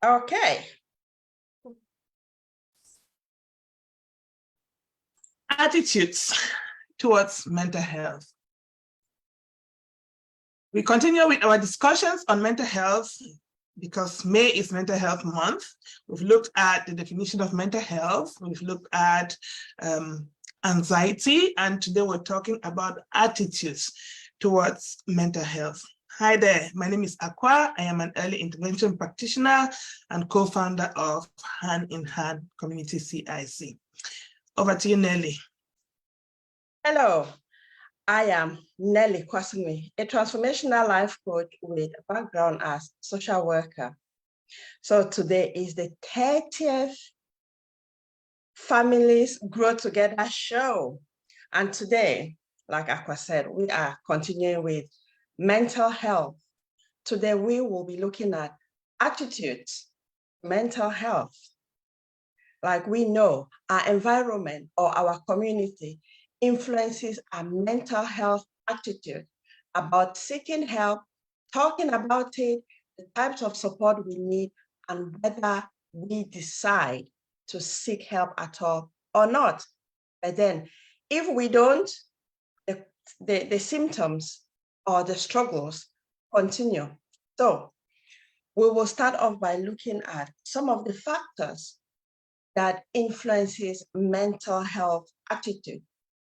Okay. Attitudes towards mental health. We continue with our discussions on mental health because May is Mental Health Month. We've looked at the definition of mental health. We've looked at anxiety, and today we're talking about attitudes towards mental health. Hi there, my name is Akwa. I am an early intervention practitioner and co-founder of Hand in Hand Community CIC. Over to you, Nelly. Hello, I am Nelly Kwasumi, a transformational life coach with a background as social worker. So today is the 30th Families Grow Together show. And today, like Akwa said, we are continuing with mental health. Today, we will be looking at attitudes, mental health. Like we know, our environment or our community influences our mental health attitude about seeking help, talking about it, the types of support we need, and whether we decide to seek help at all or not. But then, if we don't, the symptoms or the struggles continue. So we will start off by looking at some of the factors that influences mental health attitude.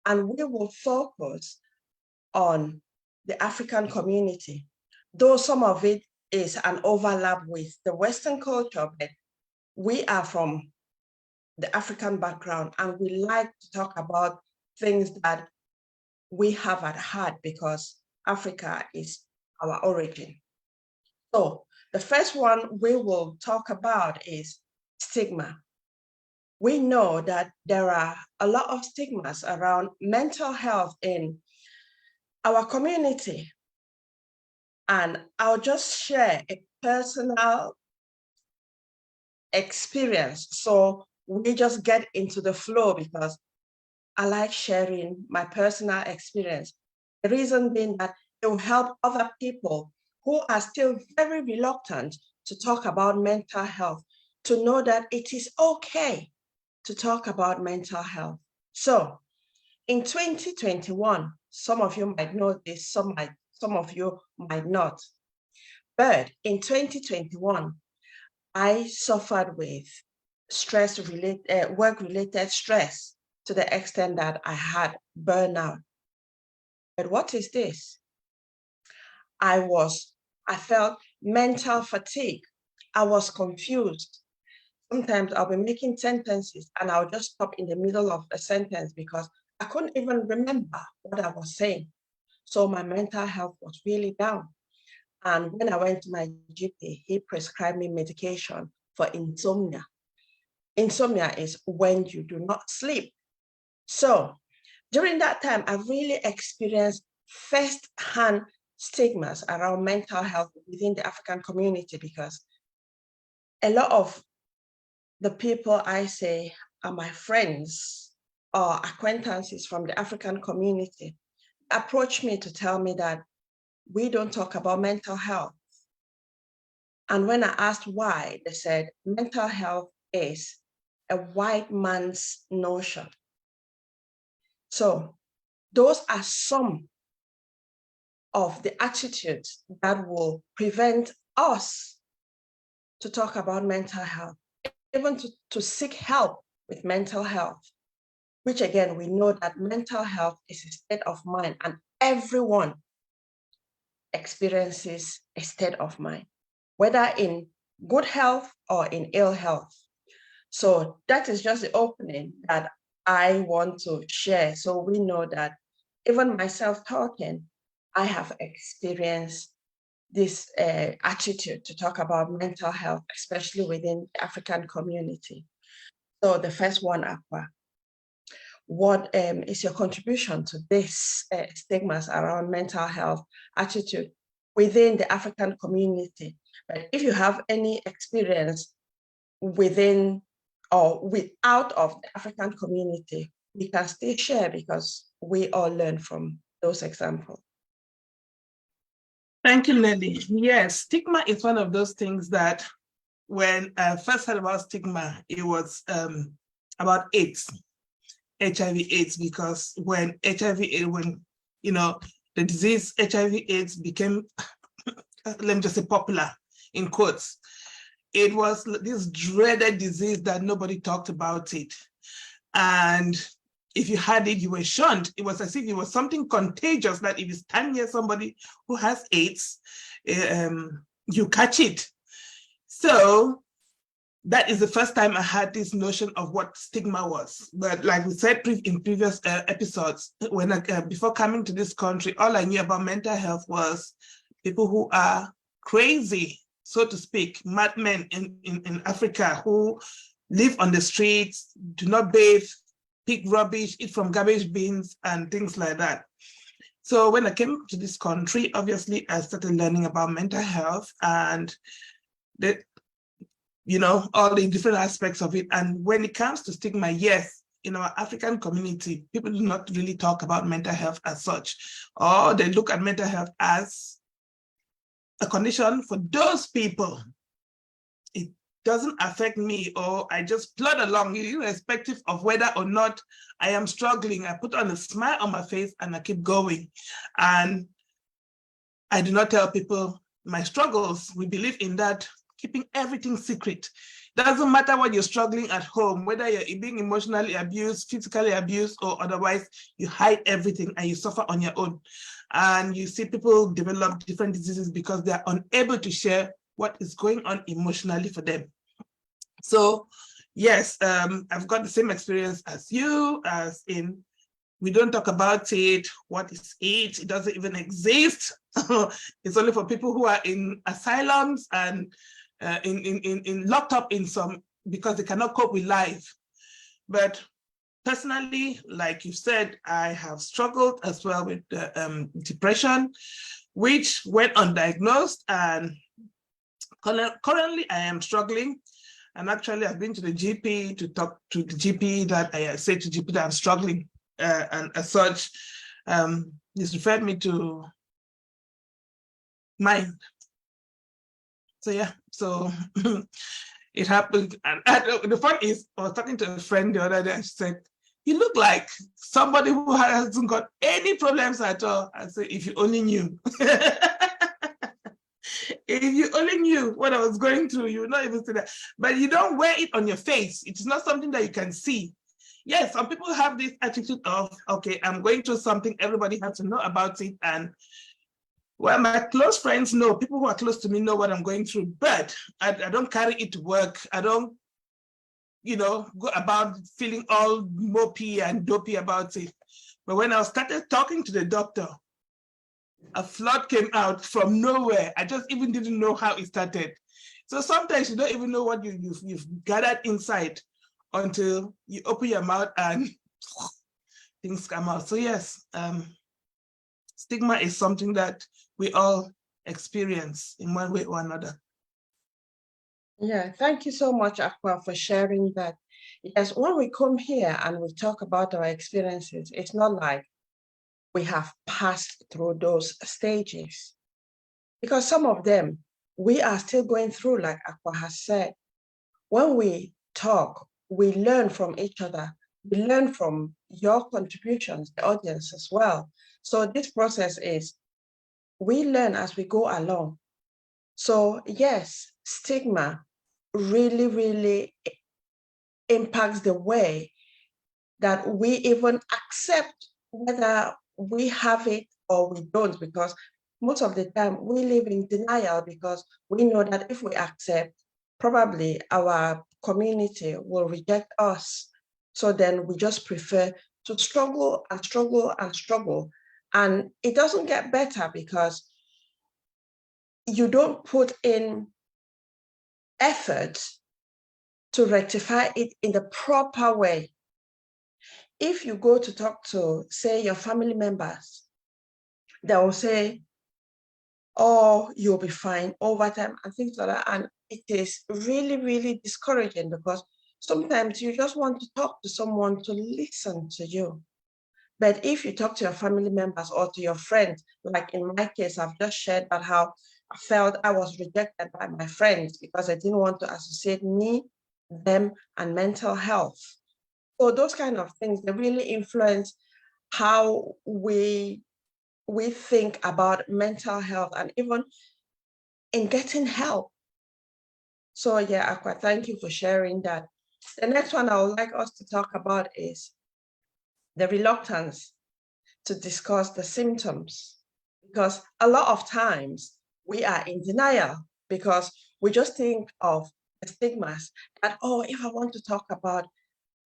And we will focus on the African community, though some of it is an overlap with the Western culture, but we are from the African background and we like to talk about things that we have at heart because Africa is our origin. So the first one we will talk about is stigma. We know that there are a lot of stigmas around mental health in our community. And I'll just share a personal experience. So we just get into the flow because I like sharing my personal experience. The reason being that it will help other people who are still very reluctant to talk about mental health to know that it is okay to talk about mental health. So in 2021, some of you might know this, some of you might not. But in 2021, I suffered with work-related stress to the extent that I had burnout. But what is this? I felt mental fatigue. I was confused. Sometimes I'll be making sentences and I'll just stop in the middle of a sentence because I couldn't even remember what I was saying. So my mental health was really down. And when I went to my GP, he prescribed me medication for insomnia. Insomnia is when you do not sleep. So during that time, I really experienced first-hand stigmas around mental health within the African community because a lot of the people I say are my friends or acquaintances from the African community approach me to tell me that we don't talk about mental health. And when I asked why, they said mental health is a white man's notion. So those are some of the attitudes that will prevent us to talk about mental health, even to seek help with mental health, which again, we know that mental health is a state of mind and everyone experiences a state of mind, whether in good health or in ill health. So that is just the opening that I want to share. So we know that even myself talking, I have experienced this attitude to talk about mental health, especially within the African community. So the first one, Akwa, what is your contribution to this stigmas around mental health attitude within the African community? But if you have any experience within or out of the African community, we can still share because we all learn from those examples. Thank you, Nelly. Yes, stigma is one of those things that when I first heard about stigma, it was about AIDS, HIV/AIDS, because when when the disease HIV/AIDS became, let me just say, popular in quotes, it was this dreaded disease that nobody talked about it. And if you had it, you were shunned. It was as if it was something contagious, that if you stand near somebody who has AIDS, you catch it. So that is the first time I had this notion of what stigma was. But like we said in previous episodes, when before coming to this country, all I knew about mental health was people who are crazy, so to speak, madmen in Africa who live on the streets, do not bathe, pick rubbish, eat from garbage bins, and things like that. So when I came to this country, obviously I started learning about mental health and all the different aspects of it. And when it comes to stigma, yes, in our African community, people do not really talk about mental health as such, or they look at mental health as a condition for those people. It doesn't affect me, or I just plod along, irrespective of whether or not I am struggling. I put on a smile on my face and I keep going. And I do not tell people my struggles. We believe in that, keeping everything secret. Doesn't matter what you're struggling at home, whether you're being emotionally abused, physically abused, or otherwise, you hide everything and you suffer on your own. And you see people develop different diseases because they're unable to share what is going on emotionally for them. So yes, I've got the same experience as you, as in, we don't talk about it. What is it? It doesn't even exist. It's only for people who are in asylums and in locked up in some, because they cannot cope with life. But personally, like you said, I have struggled as well with depression, which went undiagnosed, and currently I am struggling. And actually, I've been to the GP to talk to the GP that I say to GP that I'm struggling, and as such, he's referred me to Mind. So yeah, so it happened. And the fun is, I was talking to a friend the other day, and she said, "You look like somebody who hasn't got any problems at all." I said, "If you only knew." If you only knew what I was going through, you would not even say that. But you don't wear it on your face. It's not something that you can see. Yes, some people have this attitude of, okay, I'm going through something, everybody has to know about it. And well, my close friends know, people who are close to me know what I'm going through, but I don't carry it to work. I don't, go about feeling all mopey and dopey about it. But when I started talking to the doctor, a flood came out from nowhere. I just even didn't know how it started. So sometimes you don't even know what you've gathered inside until you open your mouth and things come out. So yes, stigma is something that we all experience in one way or another. Yeah, thank you so much, Aqua, for sharing that. Yes, when we come here and we talk about our experiences, it's not like we have passed through those stages, because some of them we are still going through, like Aqua has said. When we talk, we learn from each other. We learn from your contributions, the audience as well. So this process is, we learn as we go along. So yes, stigma really, really impacts the way that we even accept whether we have it or we don't, because most of the time we live in denial, because we know that if we accept, probably our community will reject us. So then we just prefer to struggle and struggle and struggle. And it doesn't get better because you don't put in effort to rectify it in the proper way. If you go to talk to, say, your family members, they will say, "Oh, you'll be fine," over time and things like that. And it is really, really discouraging, because sometimes you just want to talk to someone to listen to you. But if you talk to your family members or to your friends, like in my case, I've just shared about how felt I was rejected by my friends because I didn't want to associate me, them, and mental health. So those kind of things, they really influence how we think about mental health and even in getting help. So yeah, Aqua, thank you for sharing that. The next one I would like us to talk about is the reluctance to discuss the symptoms, because a lot of times we are in denial because we just think of the stigmas that, oh, if I want to talk about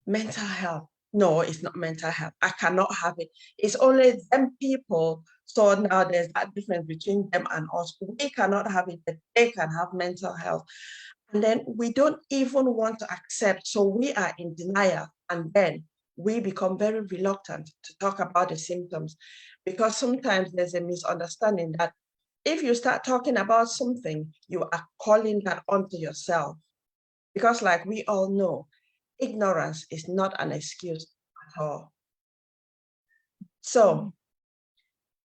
mental health, no, it's not mental health. I cannot have it. It's only them people. So now there's that difference between them and us. We cannot have it, but they can have mental health. And then we don't even want to accept. So we are in denial. And then we become very reluctant to talk about the symptoms, because sometimes there's a misunderstanding that if you start talking about something, you are calling that onto yourself. Because like we all know, ignorance is not an excuse at all. So,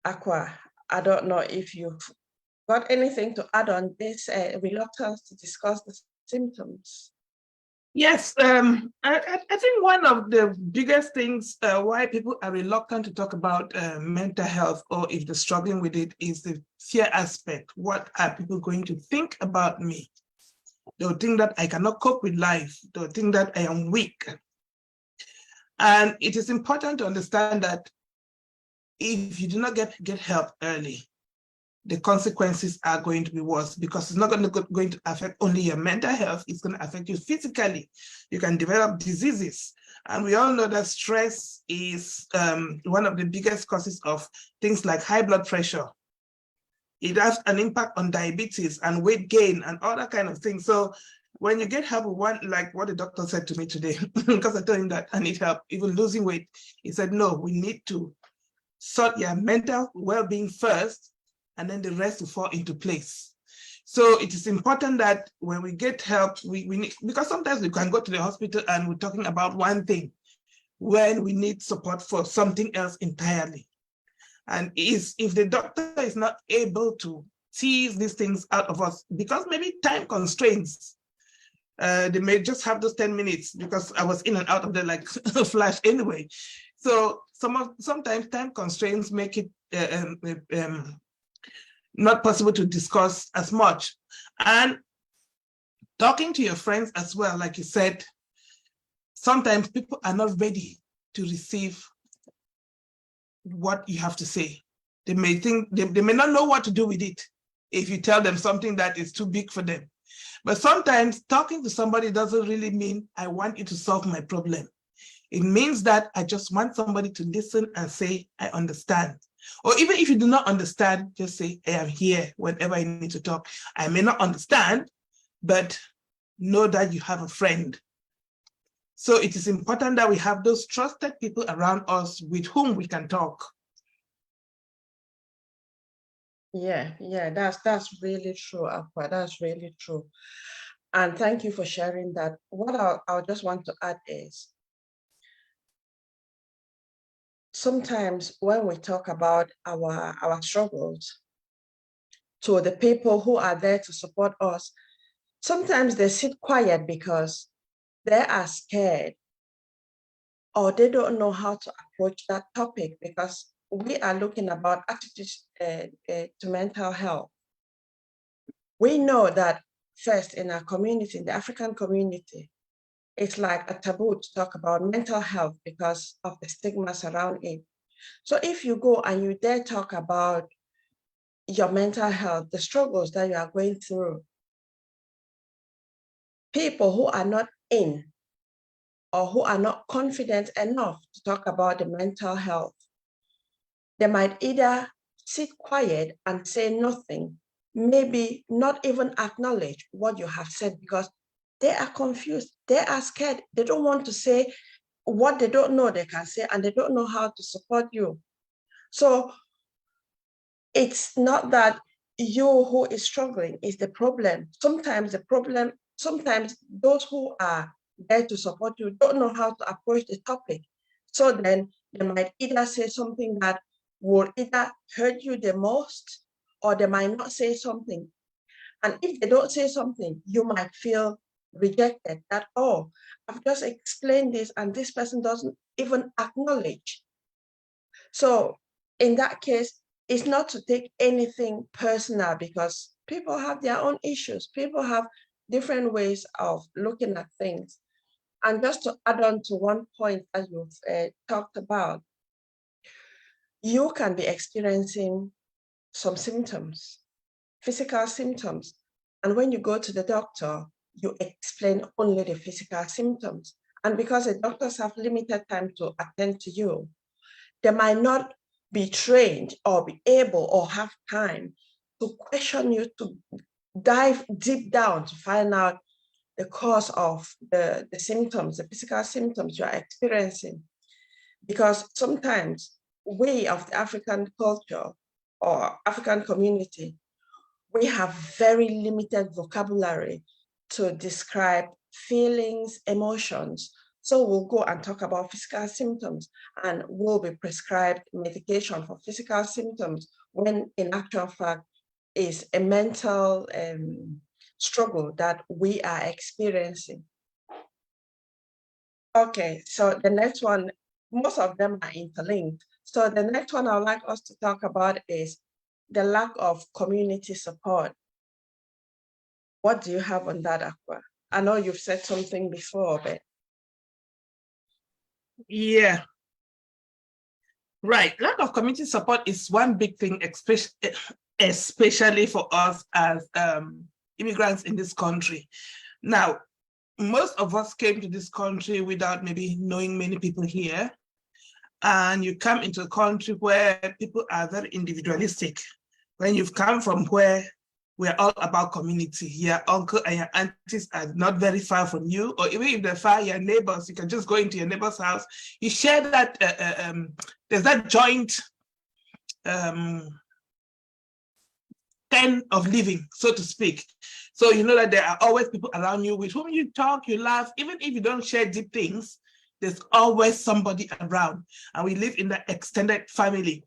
Aqua, I don't know if you've got anything to add on this reluctance to discuss the symptoms. Yes, I think one of the biggest things why people are reluctant to talk about mental health, or if they're struggling with it, is the fear aspect. What are people going to think about me? They'll think that I cannot cope with life. They'll think that I am weak. And it is important to understand that if you do not get help early, the consequences are going to be worse, because it's not going to affect only your mental health, it's going to affect you physically. You can develop diseases. And we all know that stress is one of the biggest causes of things like high blood pressure. It has an impact on diabetes and weight gain and all that kind of things. So when you get help with one, like what the doctor said to me today, because I told him that I need help, even losing weight, he said, no, we need to sort your mental well-being first, and then the rest will fall into place. So it is important that when we get help, we need, because sometimes we can go to the hospital and we're talking about one thing when we need support for something else entirely. And if the doctor is not able to tease these things out of us, because maybe time constraints, they may just have those 10 minutes, because I was in and out of there like a flash anyway. So sometimes time constraints make it not possible to discuss as much. And talking to your friends as well, like you said, sometimes people are not ready to receive what you have to say. They may think, they may not know what to do with it if you tell them something that is too big for them. But sometimes talking to somebody doesn't really mean I want you to solve my problem. It means that I just want somebody to listen and say, I understand. Or even if you do not understand, just say, I am here whenever you need to talk. I may not understand, but know that you have a friend. So it is important that we have those trusted people around us with whom we can talk. Yeah, that's really true, Aqua. That's really true. And thank you for sharing that. What I just want to add is, sometimes when we talk about our struggles to the people who are there to support us, sometimes they sit quiet because they are scared, or they don't know how to approach that topic, because we are looking about attitudes to mental health. We know that first, in our community, in the African community, it's like a taboo to talk about mental health because of the stigmas around it. So if you go and you dare talk about your mental health, the struggles that you are going through, people who are not in or who are not confident enough to talk about the mental health, they might either sit quiet and say nothing, maybe not even acknowledge what you have said, because they are confused, they are scared, they don't want to say what they don't know they can say, and they don't know how to support you. So it's not that you who is struggling is the problem. Sometimes those who are there to support you don't know how to approach the topic. So then they might either say something that will either hurt you the most, or they might not say something. And if they don't say something, you might feel rejected that, oh, I've just explained this and this person doesn't even acknowledge. So in that case, it's not to take anything personal because people have their own issues. People have different ways of looking at things. And just to add on to one point that you've talked about, you can be experiencing some symptoms, physical symptoms. And when you go to the doctor, you explain only the physical symptoms. And because the doctors have limited time to attend to you, they might not be trained or be able or have time to question you, to dive deep down to find out the cause of the symptoms, the physical symptoms you are experiencing. Because sometimes we of the African culture or African community, we have very limited vocabulary to describe feelings, emotions. So we'll go and talk about physical symptoms and we'll be prescribed medication for physical symptoms when in actual fact is a mental struggle that we are experiencing. Okay, so the next one, most of them are interlinked. So the next one I'd like us to talk about is the lack of community support. What do you have on that, Aqua? I know you've said something before, but Yeah, right. Lack of community support is one big thing, especially for us as immigrants in this country. Now, most of us came to this country without maybe knowing many people here. And you come into a country where people are very individualistic. When you've come from where we're all about community, your uncle and your aunties are not very far from you, or even if they're far, your neighbors, you can just go into your neighbor's house. You share that, there's that joint kind of living, so to speak. So you know that there are always people around you with whom you talk, you laugh, even if you don't share deep things, there's always somebody around. And we live in the extended family,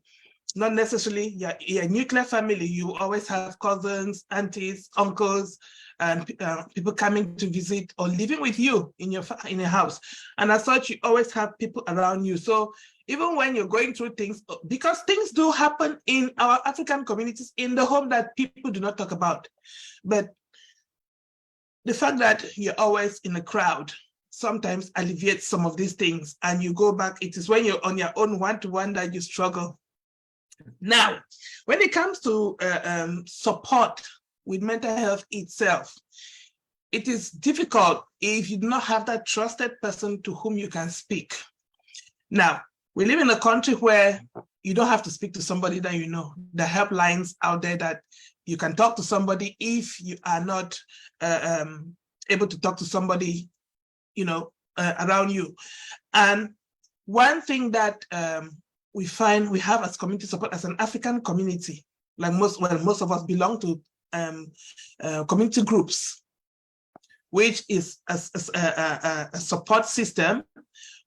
not necessarily your nuclear family. You always have cousins, aunties, uncles, and people coming to visit or living with you in your house. And as such, you always have people around you. So even when you're going through things, because things do happen in our African communities in the home that people do not talk about. But the fact that you're always in a crowd sometimes alleviates some of these things, and you go back. It is when you're on your own one-to-one that you struggle. Now, when it comes to support with mental health itself, it is difficult if you do not have that trusted person to whom you can speak. Now, we live in a country where you don't have to speak to somebody that you know. There are helplines out there that you can talk to somebody if you are not able to talk to somebody, you know, around you. And one thing that we find we have as community support as an African community, like most of us belong to community groups, which is a support system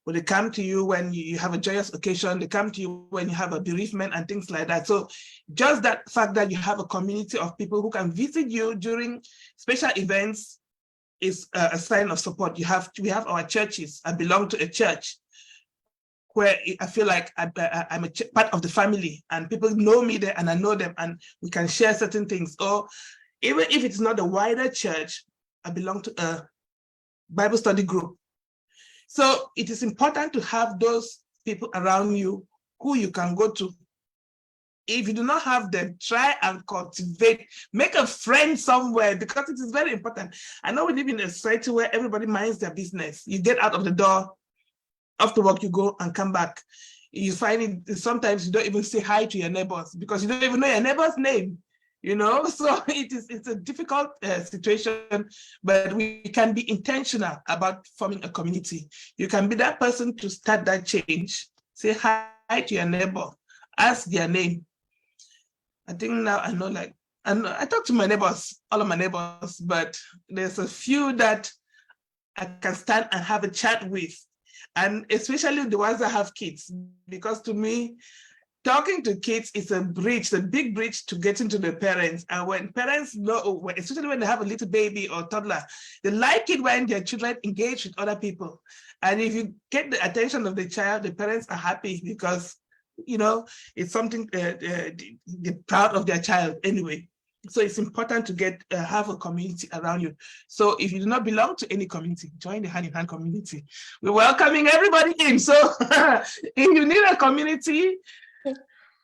where they come to you when you have a joyous occasion, they come to you when you have a bereavement and things like that. So just that fact that you have a community of people who can visit you during special events is a sign of support. We have our churches. I belong to a church where I feel like I'm a part of the family, and people know me there and I know them, and we can share certain things. Or even if it's not a wider church, I belong to a Bible study group. So it is important to have those people around you who you can go to. If you do not have them, try and cultivate, make a friend somewhere, because it is very important. I know we live in a society where everybody minds their business. You get out of the door, after work, you go and come back. You find it sometimes you don't even say hi to your neighbors because you don't even know your neighbor's name, you know? So it's a difficult situation, but we can be intentional about forming a community. You can be that person to start that change. Say hi to your neighbor, ask their name. I think now I know, like, and I talk to my neighbors, all of my neighbors, but there's a few that I can stand and have a chat with. And especially the ones that have kids, because to me, talking to kids is a bridge, a big bridge to getting to the parents. And when parents know, especially when they have a little baby or toddler, they like it when their children engage with other people. And if you get the attention of the child, the parents are happy because, you know, it's something they're proud of their child anyway. So it's important to get have a community around you. So if you do not belong to any community, join the Hand in Hand community. We're welcoming everybody in. So if you need a community,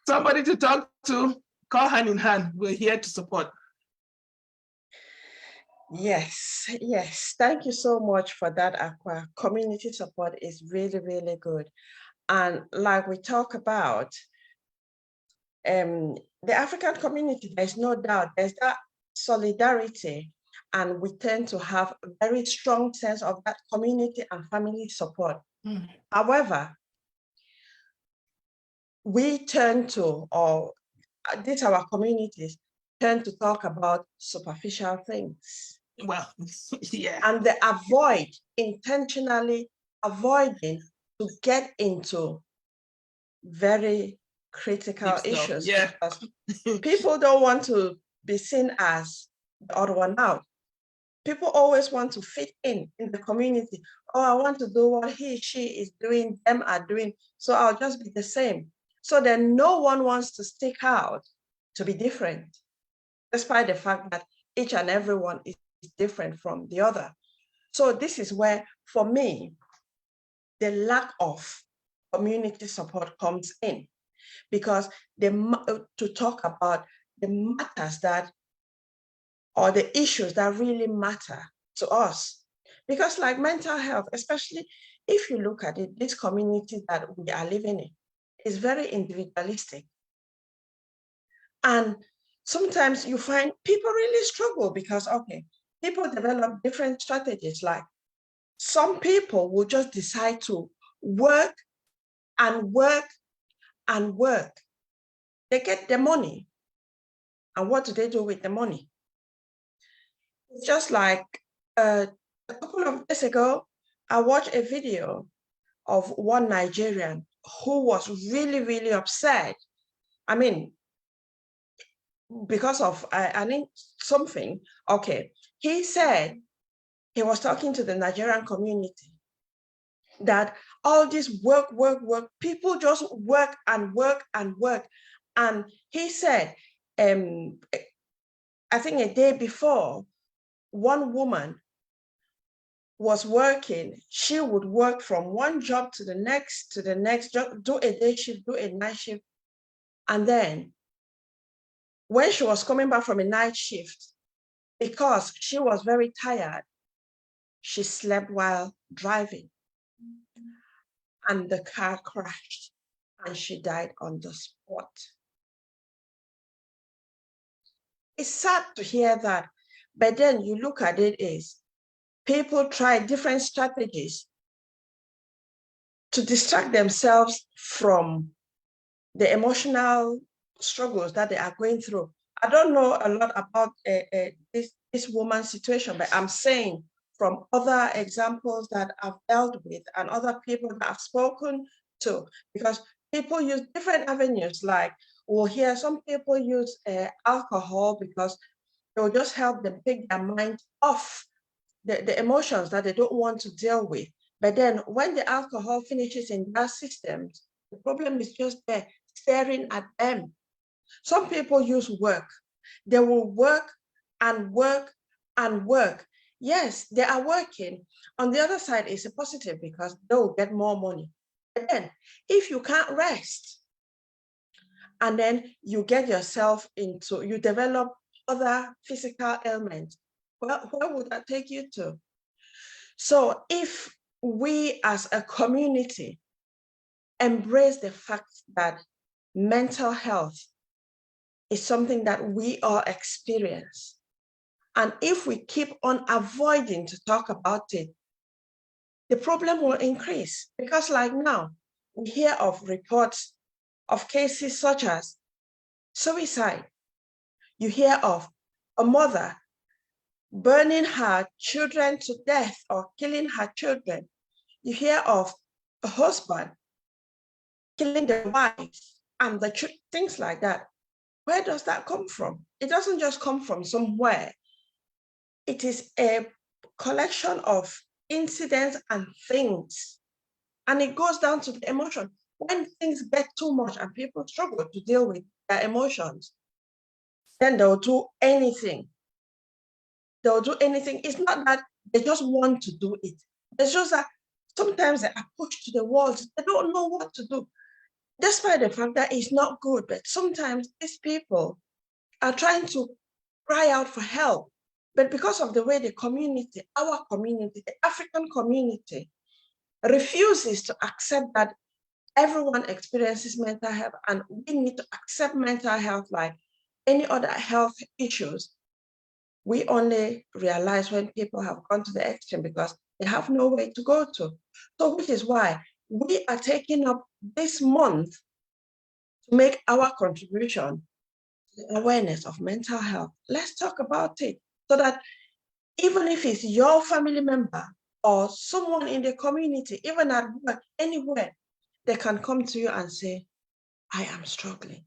somebody to talk to, call Hand in Hand. We're here to support. Yes, yes. Thank you so much for that, Aqua. Community support is really, really good. And like we talk about, the African community, there's no doubt, there's that solidarity, and we tend to have a very strong sense of that community and family support. However, we turn to, or these our communities tend to talk about superficial things. Well, yeah. And they intentionally avoiding to get into very critical issues. Yeah. Because people don't want to be seen as the odd one out. People always want to fit in the community. Oh, I want to do what he, she is doing, them are doing, so I'll just be the same. So then no one wants to stick out to be different, despite the fact that each and everyone is different from the other. So this is where, for me, the lack of community support comes in, because to talk about the matters that, or the issues that really matter to us. Because like mental health, especially if you look at it, this community that we are living in is very individualistic. And sometimes you find people really struggle because, okay, people develop different strategies. Like some people will just decide to work and work and work. They get the money. And what do they do with the money? It's just like a couple of days ago, I watched a video of one Nigerian who was really, really upset. I mean, because of, I think something, okay. He said, he was talking to the Nigerian community, that all this work, people just work and work and work. And he said, I think a day before, one woman was working. She would work from one job to the next, do a day shift, do a night shift. And then when she was coming back from a night shift, because she was very tired, she slept while driving. And the car crashed and she died on the spot. It's sad to hear that, but then you look at it as people try different strategies to distract themselves from the emotional struggles that they are going through. I don't know a lot about this woman's situation, but I'm saying from other examples that I've dealt with and other people that I've spoken to, because people use different avenues. Like we'll hear some people use alcohol because it will just help them take their mind off the emotions that they don't want to deal with. But then when the alcohol finishes in their systems, the problem is just there, staring at them. Some people use work. They will work and work and work. Yes, they are working. On the other side, it's a positive because they will get more money. But then if you can't rest, and then you get yourself into, you develop other physical ailments, well, where would that take you to? So if we as a community embrace the fact that mental health is something that we all experience, and if we keep on avoiding to talk about it, the problem will increase. Because like now, we hear of reports of cases such as suicide. You hear of a mother burning her children to death or killing her children. You hear of a husband killing the wife and things like that. Where does that come from? It doesn't just come from somewhere. It is a collection of incidents and things. And it goes down to the emotion. When things get too much and people struggle to deal with their emotions, then they'll do anything. They'll do anything. It's not that they just want to do it. It's just that sometimes they are pushed to the walls. They don't know what to do. Despite the fact that it's not good, but sometimes these people are trying to cry out for help. But because of the way the community, our community, the African community, refuses to accept that everyone experiences mental health, and we need to accept mental health like any other health issues, we only realize when people have gone to the extreme because they have no way to go to. So which is why we are taking up this month to make our contribution to the awareness of mental health. Let's talk about it so that even if it's your family member or someone in the community, even at work, anywhere, they can come to you and say, I am struggling.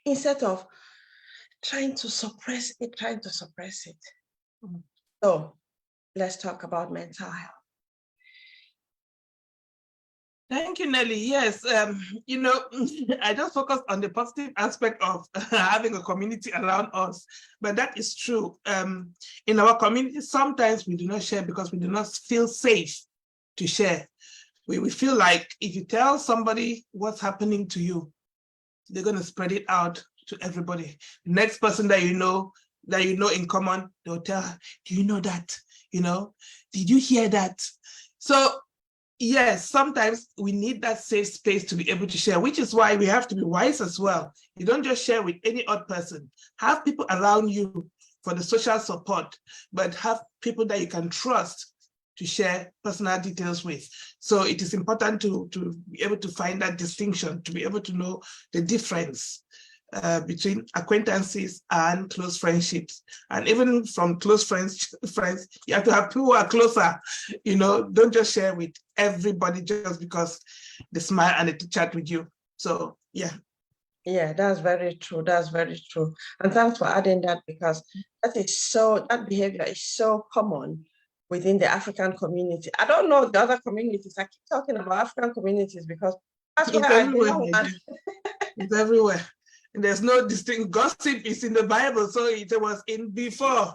Instead of trying to suppress it. Mm-hmm. So let's talk about mental health. Thank you, Nelly. Yes, I just focused on the positive aspect of having a community around us, but that is true. In our community, sometimes we do not share because we do not feel safe to share. We feel like if you tell somebody what's happening to you, they're going to spread it out to everybody. The next person that you know in common, they'll tell, do you know that? Did you hear that? So yes, sometimes we need that safe space to be able to share, which is why we have to be wise as well. You don't just share with any odd person. Have people around you for the social support, but have people that you can trust to share personal details with. So it is important to be able to find that distinction, to be able to know the difference between acquaintances and close friendships. And even from close friends, you have to have people who are closer. Don't just share with everybody just because they smile and they chat with you. So yeah. Yeah, that's very true. That's very true. And thanks for adding that, because that behavior is so common within the African community. I don't know the other communities. I keep talking about African communities because that's where I belong. It's everywhere. And there's no distinct. Gossip is in the Bible, so it was in before.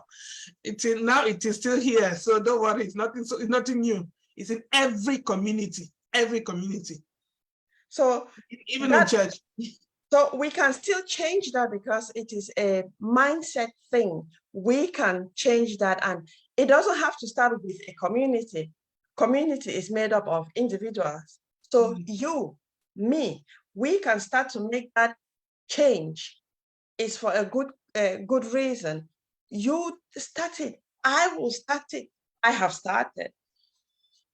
Now it is still here. So don't worry, it's nothing new. It's in every community. So even in church. So we can still change that because it is a mindset thing. We can change that, and it doesn't have to start with a community. Community is made up of individuals. So you, me, we can start to make that change. Is for a good reason. You start it. I will start it. I have started.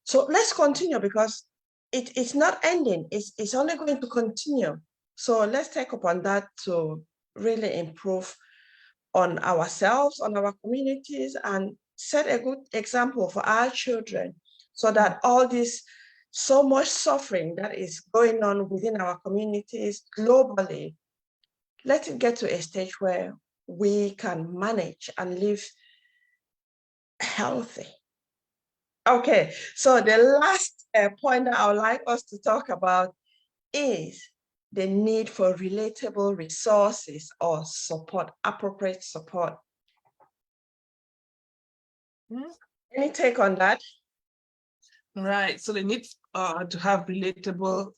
So let's continue, because it's not ending. It's only going to continue. So let's take upon that to really improve on ourselves, on our communities, and set a good example for our children, so that all this so much suffering that is going on within our communities globally, let it get to a stage where we can manage and live healthy. Okay, so the last point that I would like us to talk about is the need for relatable resources or support, appropriate support. Any take on that? Right, so the need to have relatable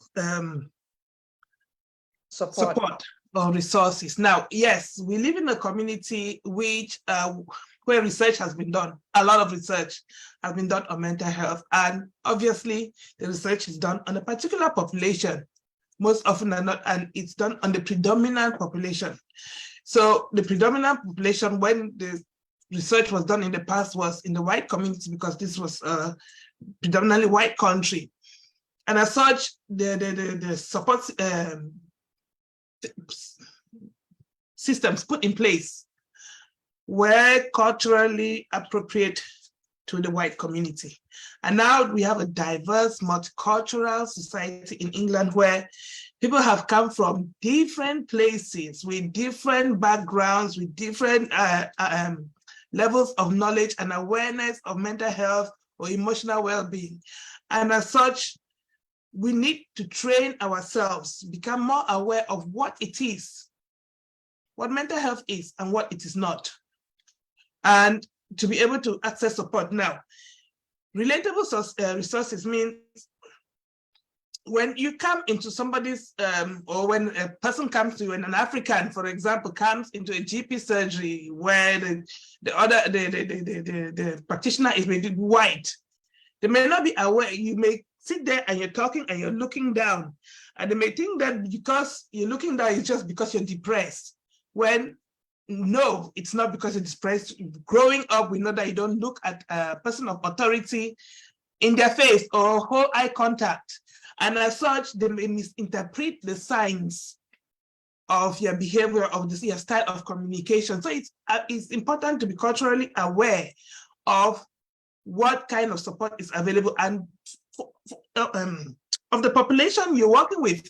support or resources. Now, yes, we live in a community where research has been done. A lot of research has been done on mental health, and obviously the research is done on a particular population, most often than not, and it's done on the predominant population. So the predominant population, when the research was done in the past, was in the white community, because this was a predominantly white country. And as such, the support systems put in place were culturally appropriate to the white community. And now we have a diverse, multicultural society in England where people have come from different places with different backgrounds, with different levels of knowledge and awareness of mental health or emotional well-being. And as such, we need to train ourselves, become more aware of what it is, what mental health is and what it is not, and to be able to access support. Now, relatable resources means when you come into somebody's, or when a person comes to you, when an African, for example, comes into a GP surgery where the practitioner is maybe white, they may not be aware. You may sit there and you're talking and you're looking down, and they may think that because you're looking down, it's just because you're depressed. When no, it's not because you're depressed. Growing up, we know that you don't look at a person of authority in their face or hold eye contact. And as such, they may misinterpret the signs of your behavior, of your style of communication. So it's important to be culturally aware of what kind of support is available and of the population you're working with.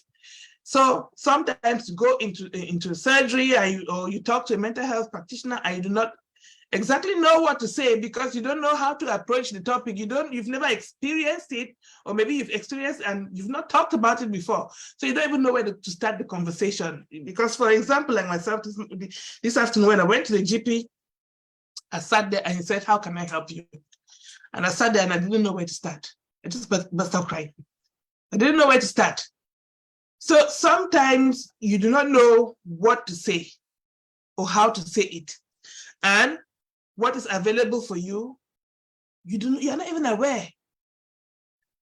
So sometimes you go into surgery or you talk to a mental health practitioner and you do not exactly know what to say because you don't know how to approach the topic. You've never experienced it, or maybe you've experienced and you've not talked about it before. So you don't even know where to start the conversation. Because for example, like myself, this afternoon when I went to the GP, I sat there and he said, "How can I help you?" And I sat there and I didn't know where to start. I just burst out crying. I didn't know where to start. So sometimes you do not know what to say or how to say it. And what is available for you, you're not even aware.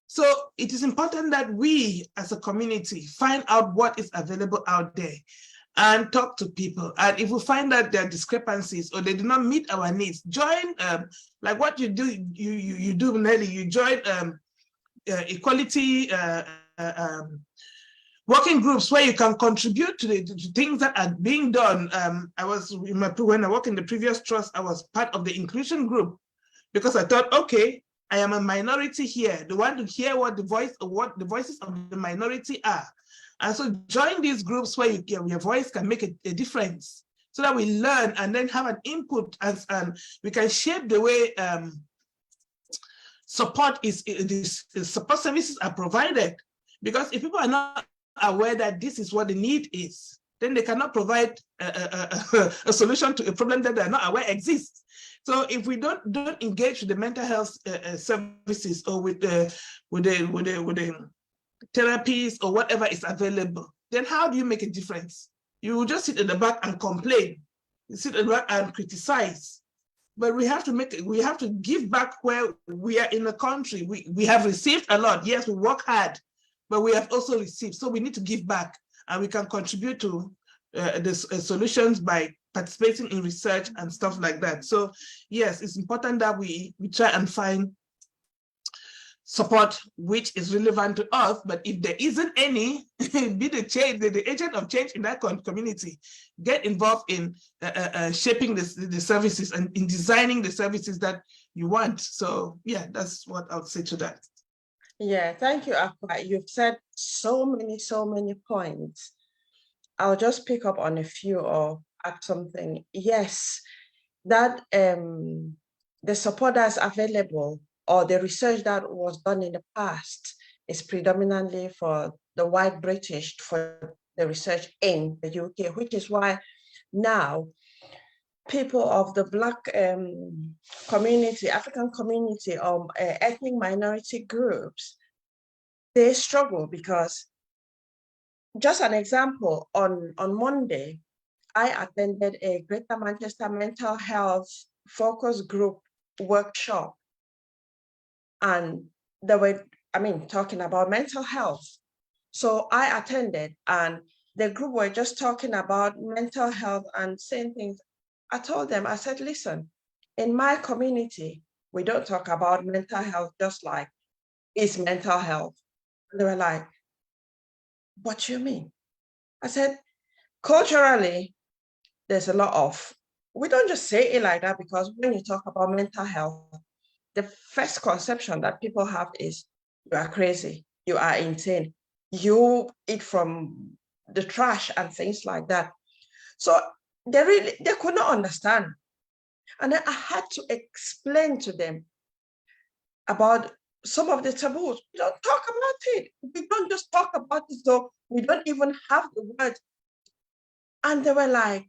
So it is important that we as a community find out what is available out there and talk to people. And if we find that there are discrepancies or they do not meet our needs, join, like what you do, you do, Nelly, you join equality working groups where you can contribute to the things that are being done. When I worked in the previous trust, I was part of the inclusion group because I thought, okay, I am a minority here. They want to hear what the voices of the minority are. And so join these groups where your voice can make a difference so that we learn and then have an input and we can shape the way support services are provided. Because if people are not aware that this is what the need is, then they cannot provide a solution to a problem that they're not aware exists. So if we don't engage with the mental health services or with the therapies or whatever is available, then how do you make a difference? You will just sit at the back and complain. You sit at the back and criticize. But we have to give back where we are in the country. We have received a lot. Yes, we work hard, but we have also received. So we need to give back, and we can contribute to the solutions by participating in research and stuff like that. So yes, it's important that we try and find support which is relevant to us, but if there isn't any, be the agent of change in that community. Get involved in shaping the services and in designing the services that you want. So yeah, that's what I would say to that. Yeah, thank you, Akwa. You've said so many points. I'll just pick up on a few or add something. Yes, that the support that's available or the research that was done in the past is predominantly for the white British, for the research in the UK, which is why now people of the Black community, African community, ethnic minority groups, they struggle because, just an example, on Monday, I attended a Greater Manchester Mental Health Focus Group workshop. And they were, talking about mental health. So I attended and the group were just talking about mental health and saying things. I told them, I said, listen, in my community, we don't talk about mental health just like it's mental health. And they were like, what do you mean? I said, culturally, there's a lot of, we don't just say it like that because when you talk about mental health, the first conception that people have is you are crazy, you are insane, you eat from the trash and things like that. So they could not understand. And then I had to explain to them about some of the taboos. We don't talk about it. We don't just talk about it, so we don't even have the word. And they were like,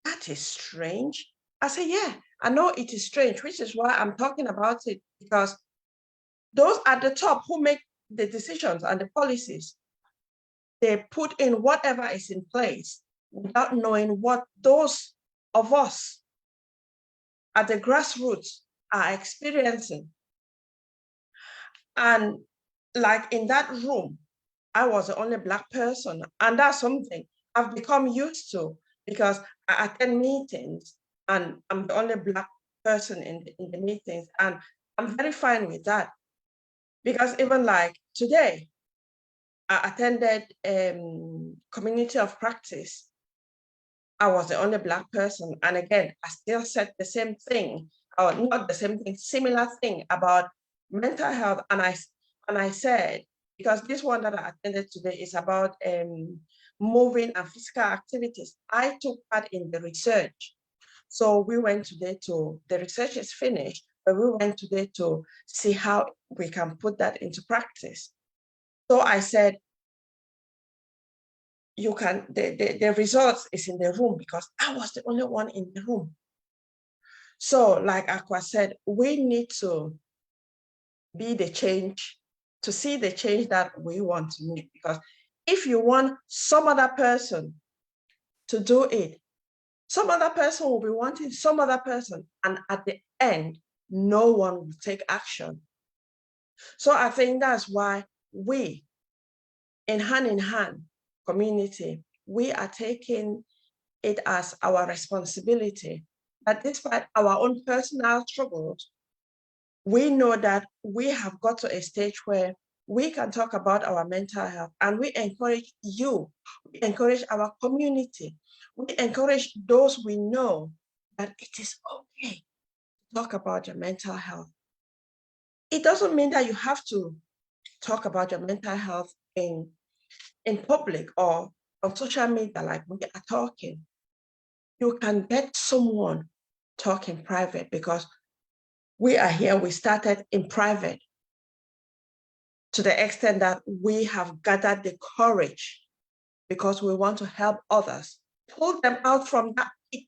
that is strange. I said, yeah, I know it is strange, which is why I'm talking about it, because those at the top who make the decisions and the policies, they put in whatever is in place without knowing what those of us at the grassroots are experiencing. And like in that room, I was the only Black person. And that's something I've become used to, because I attend meetings and I'm the only Black person in the meetings. And I'm very fine with that. Because even like today, I attended community of practice. I was the only Black person. And again, I still said the same thing, or not the same thing, similar thing about mental health. And I said, because this one that I attended today is about moving and physical activities. I took part in the research. So we went today the research is finished, but we went today to see how we can put that into practice. So I said, you can, the results is in the room, because I was the only one in the room. So like Aqua said, we need to be the change, to see the change that we want to make. Because if you want some other person to do it, some other person will be wanting some other person, and at the end, no one will take action. So I think that's why we, in hand community, we are taking it as our responsibility that despite our own personal struggles, we know that we have got to a stage where we can talk about our mental health, and we encourage you, we encourage our community, we encourage those we know that it is okay to talk about your mental health. It doesn't mean that you have to talk about your mental health in public or on social media like we are talking. You can get someone talk in private, because we are here, we started in private, to the extent that we have gathered the courage, because we want to help others, pull them out from that pit.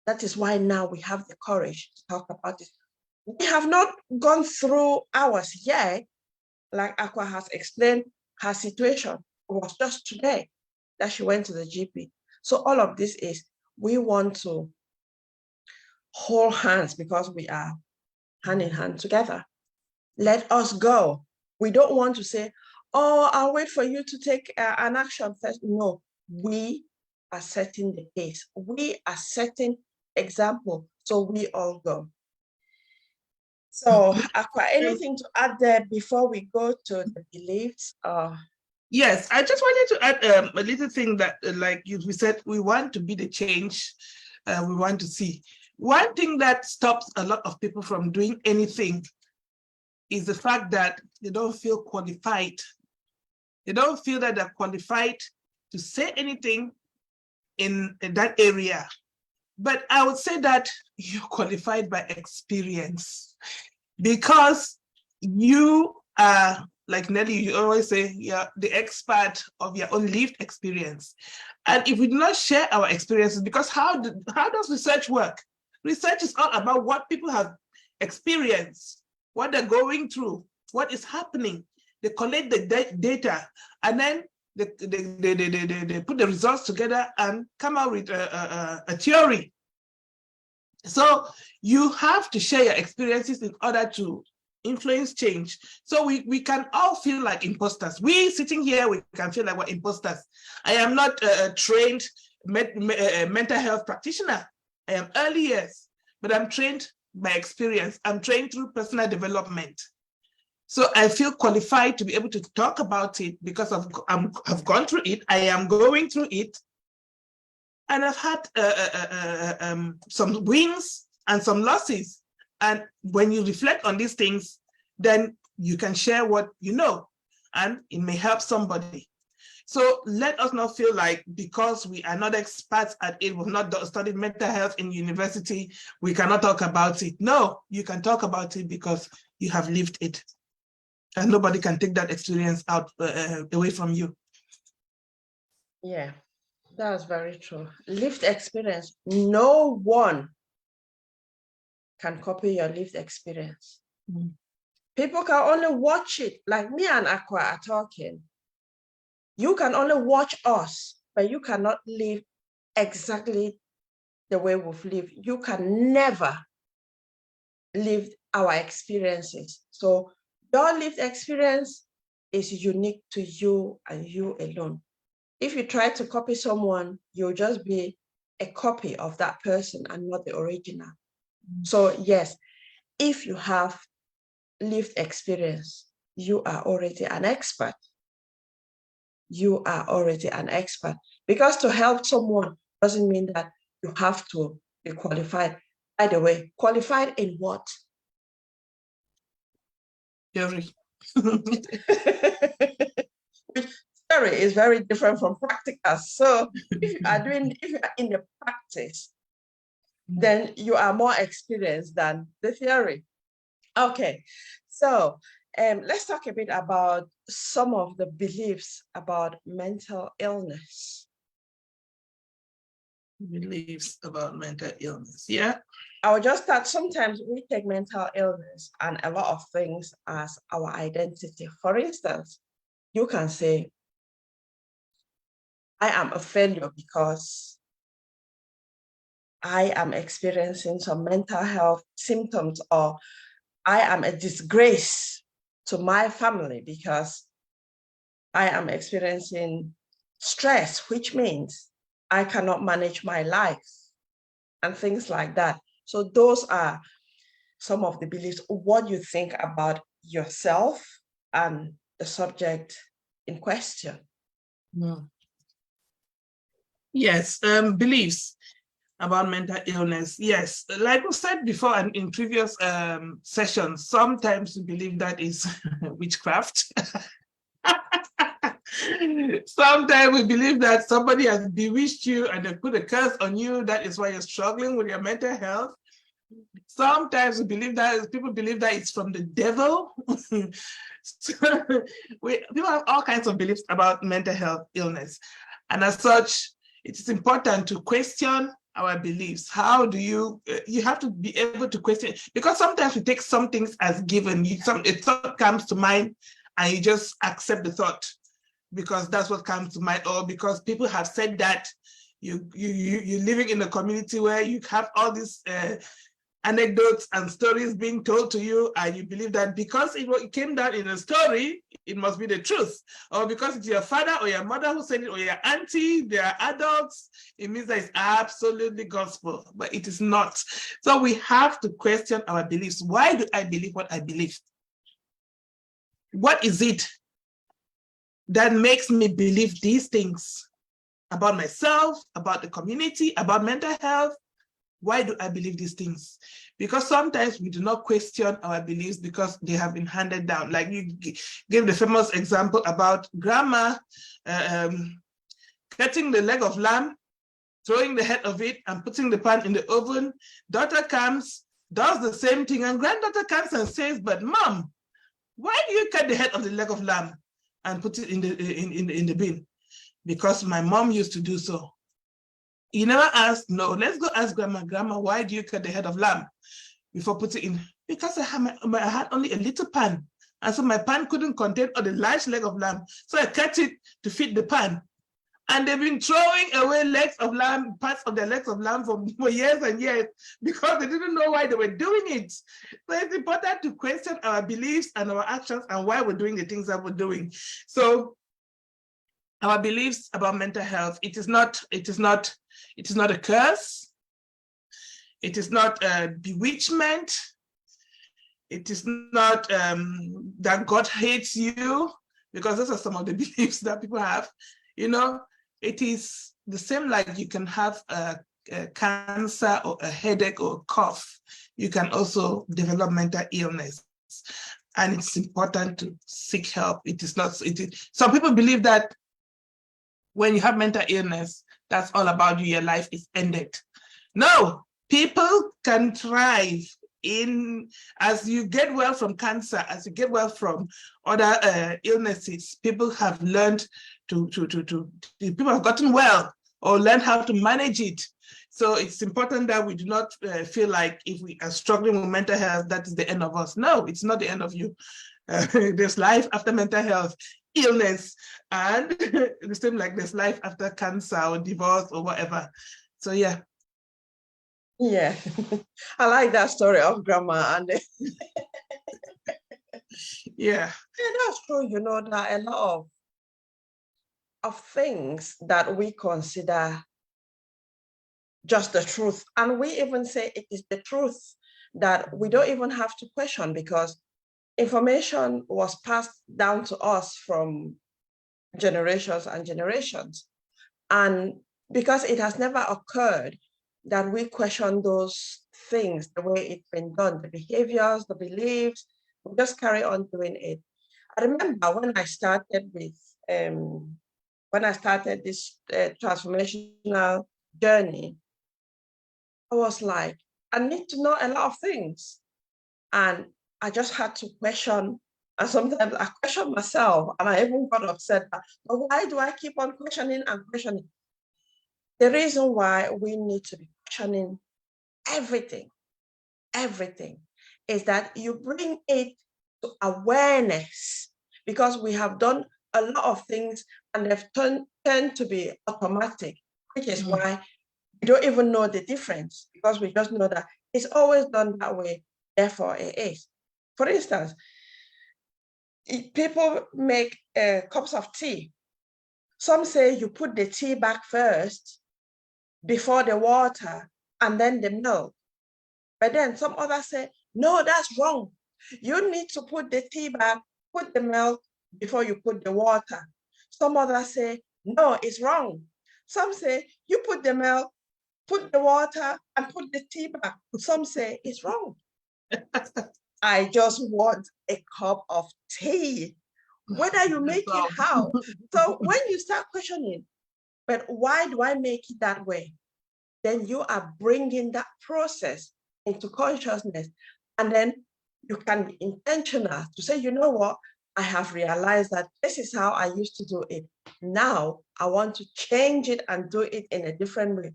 That is why now we have the courage to talk about it. We have not gone through ours yet. Like Aqua has explained, her situation was just today that she went to the GP. So all of this is, we want to hold hands, because we are hand in hand together. Let us go. We don't want to say, oh, I'll wait for you to take an action first. No, we are setting the pace. We are setting example, so we all go. So Aqua, anything to add there before we go to the beliefs? Yes, I just wanted to add a little thing that, like we said, we want to be the change we want to see. One thing that stops a lot of people from doing anything is the fact that they don't feel qualified. They don't feel that they're qualified to say anything in that area. But I would say that you're qualified by experience, because you are, like Nelly, you always say, you're the expert of your own lived experience. And if we do not share our experiences, because how does research work? Research is all about what people have experienced, what they're going through, what is happening. They collect the data, and then they put the results together and come out with a theory. So you have to share your experiences in order to influence change. So we can all feel like imposters. We sitting here, we can feel like we're imposters. I am not a trained mental health practitioner. I am early years, but I'm trained by experience. I'm trained through personal development. So I feel qualified to be able to talk about it, because I've gone through it. I am going through it. And I've had some wins and some losses. And when you reflect on these things, then you can share what you know, and it may help somebody. So let us not feel like because we are not experts at it, we've not studied mental health in university, we cannot talk about it. No, you can talk about it because you have lived it. And nobody can take that experience out away from you. Yeah, that's very true. Lived experience. No one can copy your lived experience. Mm. People can only watch it. Like me and Aqua are talking. You can only watch us, but you cannot live exactly the way we've lived. You can never live our experiences. So your lived experience is unique to you and you alone. If you try to copy someone, you'll just be a copy of that person and not the original. So yes, if you have lived experience, you are already an expert. You are already an expert. Because to help someone doesn't mean that you have to be qualified. By the way, qualified in what? Theory. Which theory is very different from practical. So if you are in the practice, then you are more experienced than the theory. Okay, so let's talk a bit about some of the beliefs about mental illness. Beliefs about mental illness, yeah. I will just start. Sometimes we take mental illness and a lot of things as our identity. For instance, you can say, I am a failure because I am experiencing some mental health symptoms, or I am a disgrace to my family because I am experiencing stress, which means I cannot manage my life and things like that. So those are some of the beliefs, what you think about yourself and the subject in question. Yes, beliefs about mental illness. Yes, like we said before and in previous sessions, sometimes we believe that is witchcraft. Sometimes we believe that somebody has bewitched you and they put a curse on you. That is why you're struggling with your mental health. Sometimes we believe that people believe that it's from the devil. So people have all kinds of beliefs about mental health illness. And as such, it is important to question our beliefs. How do you have to be able to question, because sometimes we take some things as given. A thought comes to mind and you just accept the thought because that's what comes to mind, or because people have said that. You're living in a community where you have all these anecdotes and stories being told to you, and you believe that because it came down in a story, it must be the truth, or because it's your father or your mother who said it, or your auntie, they are adults, it means that it's absolutely gospel, but it is not. So we have to question our beliefs. Why do I believe what I believe? What is it that makes me believe these things about myself, about the community, about mental health? Why do I believe these things? Because sometimes we do not question our beliefs because they have been handed down. Like you gave the famous example about grandma cutting the leg of lamb, throwing the head of it and putting the pan in the oven. Daughter comes, does the same thing, and granddaughter comes and says, but mom, why do you cut the head of the leg of lamb and put it in the bin? Because my mom used to do so. You never ask, no, let's go ask grandma, why do you cut the head of lamb before putting it in? Because I had only a little pan. And so my pan couldn't contain all the large leg of lamb. So I cut it to fit the pan. And they've been throwing away legs of lamb, parts of their legs of lamb for years and years because they didn't know why they were doing it. So it's important to question our beliefs and our actions and why we're doing the things that we're doing. So our beliefs about mental health, it is not a curse. It is not a bewitchment. It is not that God hates you, because those are some of the beliefs that people have. You know, it is the same like you can have a cancer or a headache or a cough, you can also develop mental illness. And it's important to seek help. It is not, some people believe that when you have mental illness, that's all about you, your life is ended. No, people can thrive as you get well from cancer, as you get well from other illnesses. People have learned people have gotten well or learned how to manage it. So it's important that we do not feel like if we are struggling with mental health, that is the end of us. No, it's not the end of you. There's life after mental health illness, and the same like there's life after cancer or divorce or whatever. So yeah. Yeah, I like that story of grandma. And yeah, that's true. You know, there are a lot of things that we consider just the truth, and we even say it is the truth that we don't even have to question, because information was passed down to us from generations and generations. And because it has never occurred that we question those things, the way it's been done, the behaviors, the beliefs, we just carry on doing it. I remember when I started this transformational journey, I was like, I need to know a lot of things. And I just had to question. And sometimes I question myself, and I even got upset. But why do I keep on questioning and questioning? The reason why we need to be questioning everything, is that you bring it to awareness, because we have done a lot of things and they've tend to be automatic, which is why we don't even know the difference, because we just know that it's always done that way, therefore it is. For instance, people make cups of tea. Some say you put the tea back first before the water and then the milk. But then some others say, no, that's wrong. You need to put the tea back, put the milk before you put the water. Some others say, no, it's wrong. Some say, you put the milk, put the water, and put the tea back. Some say it's wrong. I just want a cup of tea, whether you make it how. So when you start questioning, but why do I make it that way? Then you are bringing that process into consciousness. And then you can be intentional to say, you know what? I have realized that this is how I used to do it. Now I want to change it and do it in a different way.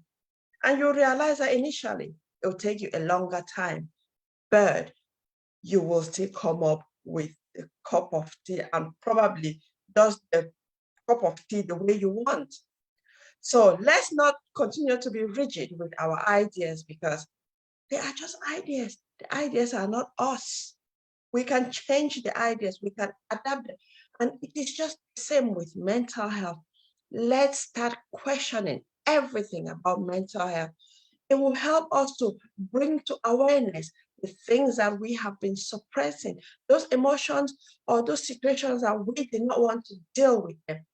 And you realize that initially it will take you a longer time, but you will still come up with a cup of tea, and probably does the cup of tea the way you want. So let's not continue to be rigid with our ideas, because they are just ideas. The ideas are not us. We can change the ideas, we can adapt them. And it is just the same with mental health. Let's start questioning everything about mental health. It will help us to bring to awareness the things that we have been suppressing, those emotions or those situations that we did not want to deal with them.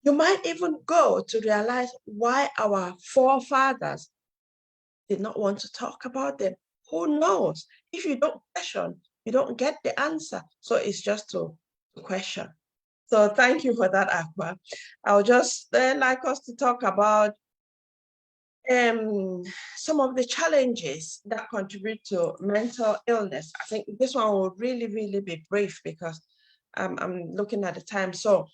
You might even go to realize why our forefathers did not want to talk about them. Who knows? If you don't question, you don't get the answer. So it's just to question. So thank you for that, Aqua. I would just like us to talk about some of the challenges that contribute to mental illness. I think this one will really, really be brief, because I'm looking at the time. So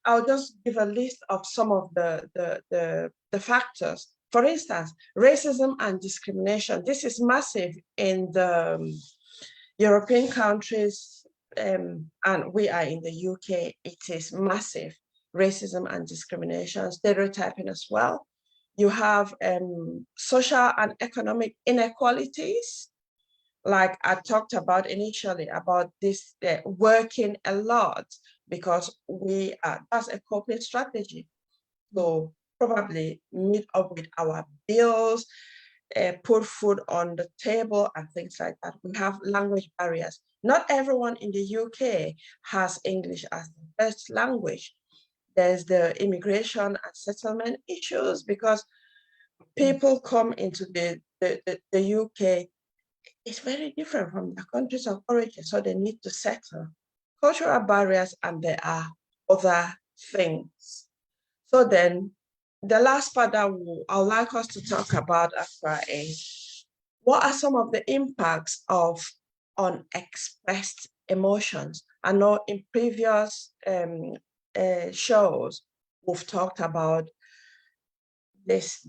I'll just give a list of some of the factors. For instance, racism and discrimination. This is massive in the European countries, and we are in the UK. It is massive, racism and discrimination, stereotyping as well. You have social and economic inequalities, like I talked about initially, about this working a lot, because that's a coping strategy. So probably meet up with our bills, put food on the table and things like that. We have language barriers. Not everyone in the UK has English as the first language. There's the immigration and settlement issues, because people come into the UK, it's very different from their countries of origin, so they need to settle cultural barriers, and there are other things. So then the last part that I would like us to talk about, Afra, is what are some of the impacts of unexpressed emotions? I know in previous shows, we've talked about this,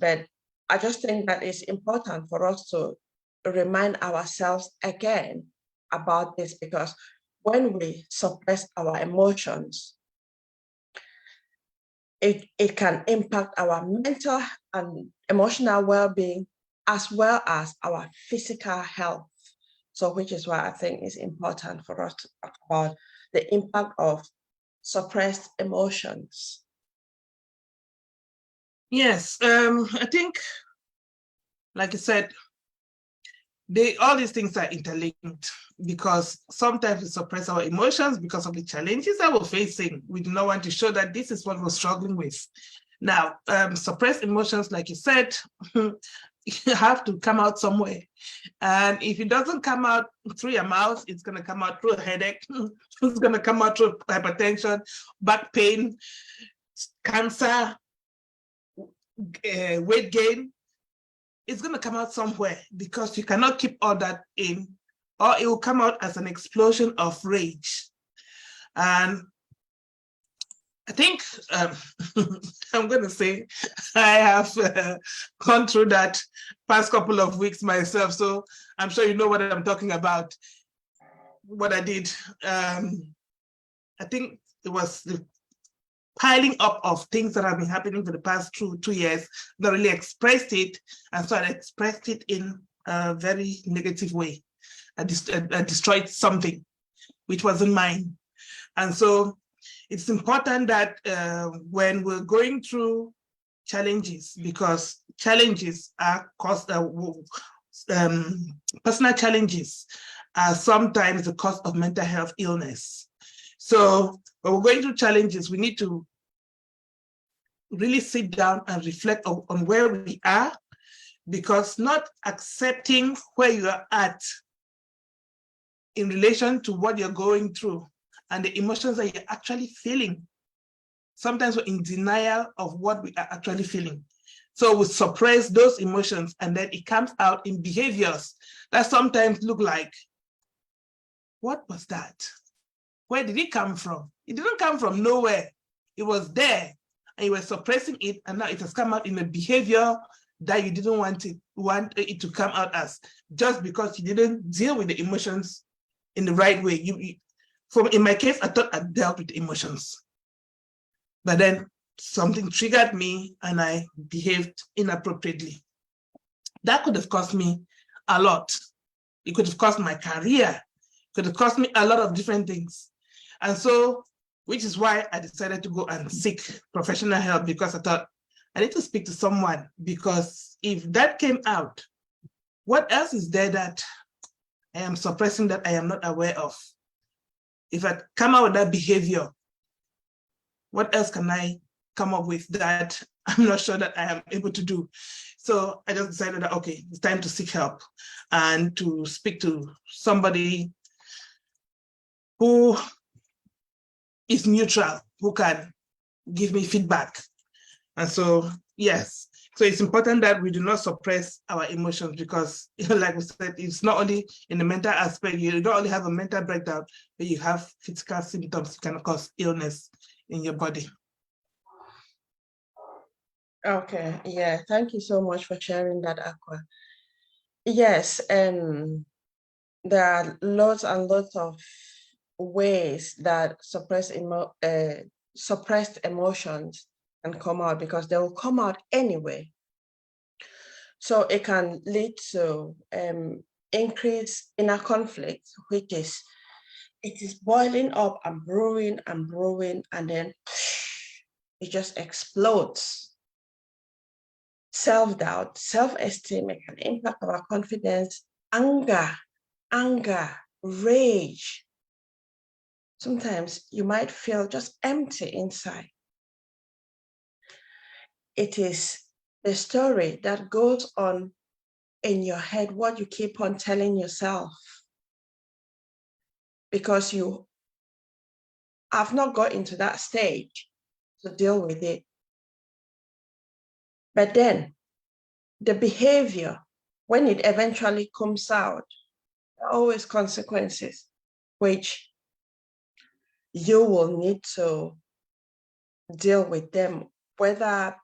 but I just think that it's important for us to remind ourselves again about this, because when we suppress our emotions, it can impact our mental and emotional well-being as well as our physical health. So which is why I think it's important for us to talk about the impact of suppressed emotions. Yes, I think, like I said, all these things are interlinked, because sometimes we suppress our emotions because of the challenges that we're facing. We do not want to show that this is what we're struggling with. Now, suppressed emotions, like you said, you have to come out somewhere. And if it doesn't come out through your mouth, it's going to come out through a headache. It's going to come out through hypertension, back pain, cancer, weight gain. It's going to come out somewhere, because you cannot keep all that in, or it will come out as an explosion of rage. And I think I'm going to say I have gone through that past couple of weeks myself, so I'm sure you know what I'm talking about. What I did, I think it was the piling up of things that have been happening for the past 2 years, not really expressed it, and so I expressed it in a very negative way. I destroyed something which wasn't mine. And so it's important that when we're going through challenges, because challenges are personal challenges are sometimes the cause of mental health illness. So when we're going through challenges, we need to really sit down and reflect on where we are, because not accepting where you are at in relation to what you're going through and the emotions that you're actually feeling. Sometimes we're in denial of what we are actually feeling. So we suppress those emotions, and then it comes out in behaviors that sometimes look like, what was that? Where did it come from? It didn't come from nowhere. It was there, and you were suppressing it, and now it has come out in a behavior that you didn't want it to come out as, just because you didn't deal with the emotions in the right way. In my case, I thought I dealt with emotions, but then something triggered me and I behaved inappropriately. That could have cost me a lot. It could have cost my career. It could have cost me a lot of different things. And so, which is why I decided to go and seek professional help, because I thought I need to speak to someone, because if that came out, what else is there that I am suppressing that I am not aware of? If I come out with that behavior, what else can I come up with that I'm not sure that I am able to do? So I just decided that, okay, it's time to seek help and to speak to somebody who is neutral, who can give me feedback. And so, yes, so it's important that we do not suppress our emotions, because, like we said, it's not only in the mental aspect. You don't only have a mental breakdown, but you have physical symptoms that can cause illness in your body. Okay, yeah, thank you so much for sharing that, Aqua. Yes, and there are lots and lots of ways that suppressed emotions can come out, because they will come out anyway. So it can lead to increase inner conflict, which is, it is boiling up and brewing, and then it just explodes. Self-doubt, self-esteem, it can impact our confidence, anger, rage. Sometimes you might feel just empty inside. It is the story that goes on in your head, what you keep on telling yourself, because you have not got into that stage to deal with it. But then the behavior, when it eventually comes out, there are always consequences, which you will need to deal with them, whether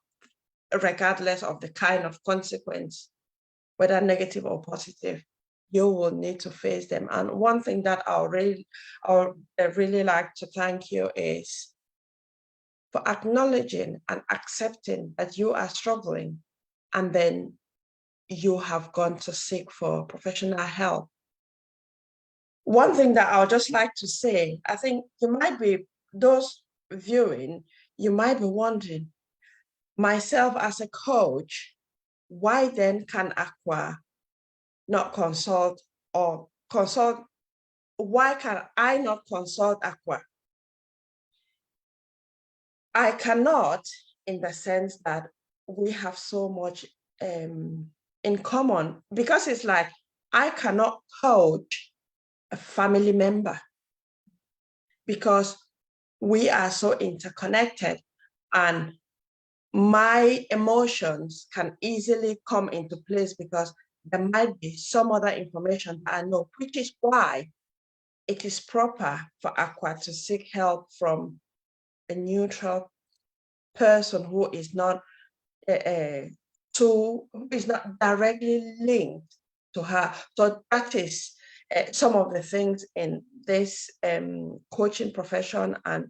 regardless of the kind of consequence, whether negative or positive, you will need to face them. And one thing that I would really like to thank you is for acknowledging and accepting that you are struggling, and then you have gone to seek for professional help. One thing that I would just like to say, I think you might be, those viewing, you might be wondering, myself as a coach, why then can Aqua not consult or consult? Why can I not consult Aqua? I cannot, in the sense that we have so much in common, because it's like I cannot coach a family member because we are so interconnected, and my emotions can easily come into place because there might be some other information that I know, which is why it is proper for Aqua to seek help from a neutral person who is not who is not directly linked to her. So that is some of the things in this coaching profession and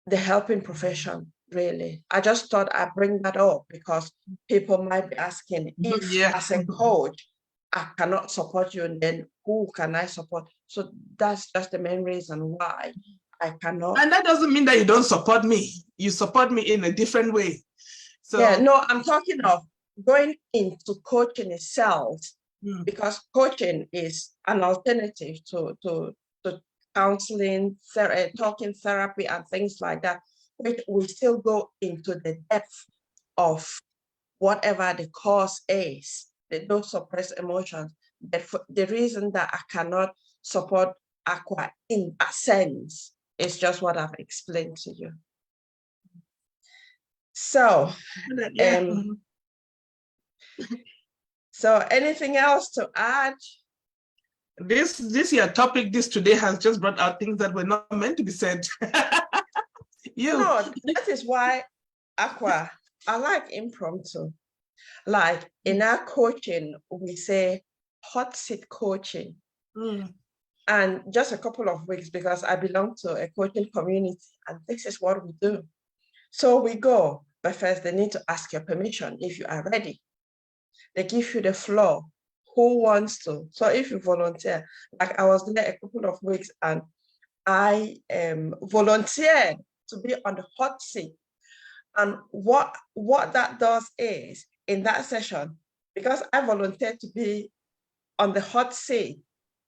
the helping profession, really. I just thought I'd bring that up because people might be asking, if as a coach, I cannot support you, and then who can I support? So that's just the main reason why I cannot. And that doesn't mean that you don't support me. You support me in a different way. So yeah, no, I'm talking of going into coaching itself, because coaching is an alternative to counseling, talking therapy, and things like that, which we still go into the depth of whatever the cause is, those suppressed emotions. But for the reason that I cannot support Aqua in that sense is just what I've explained to you. So, so anything else to add? This your topic this today has just brought out things that were not meant to be said. No, that is why Aqua, I like impromptu. Like in our coaching, we say hot seat coaching. And just a couple of weeks, because I belong to a coaching community, and this is what we do. So we go, but first they need to ask your permission if you are ready. They give you the floor. Who wants to? So if you volunteer, like I was there a couple of weeks and I volunteered to be on the hot seat. And what that does is, in that session, because I volunteered to be on the hot seat,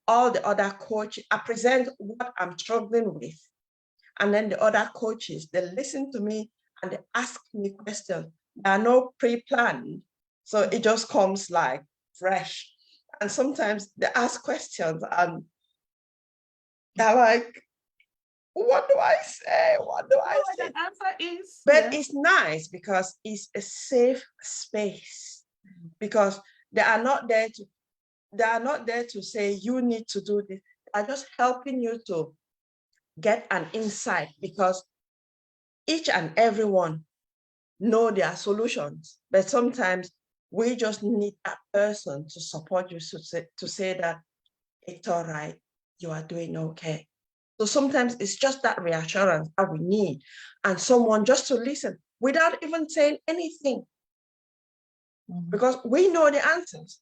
all the other coaches, I present what I'm struggling with. And then the other coaches, they listen to me and they ask me questions. There are no pre-planned. So it just comes like fresh. And sometimes they ask questions and they're like, what do I say? What do I say? The answer is, but it's nice because it's a safe space, because they are not there to say you need to do this. They are just helping you to get an insight, because each and everyone know their solutions, but sometimes we just need that person to support you, to say that it's all right, you are doing okay. So sometimes it's just that reassurance that we need, and someone just to listen without even saying anything, because we know the answers.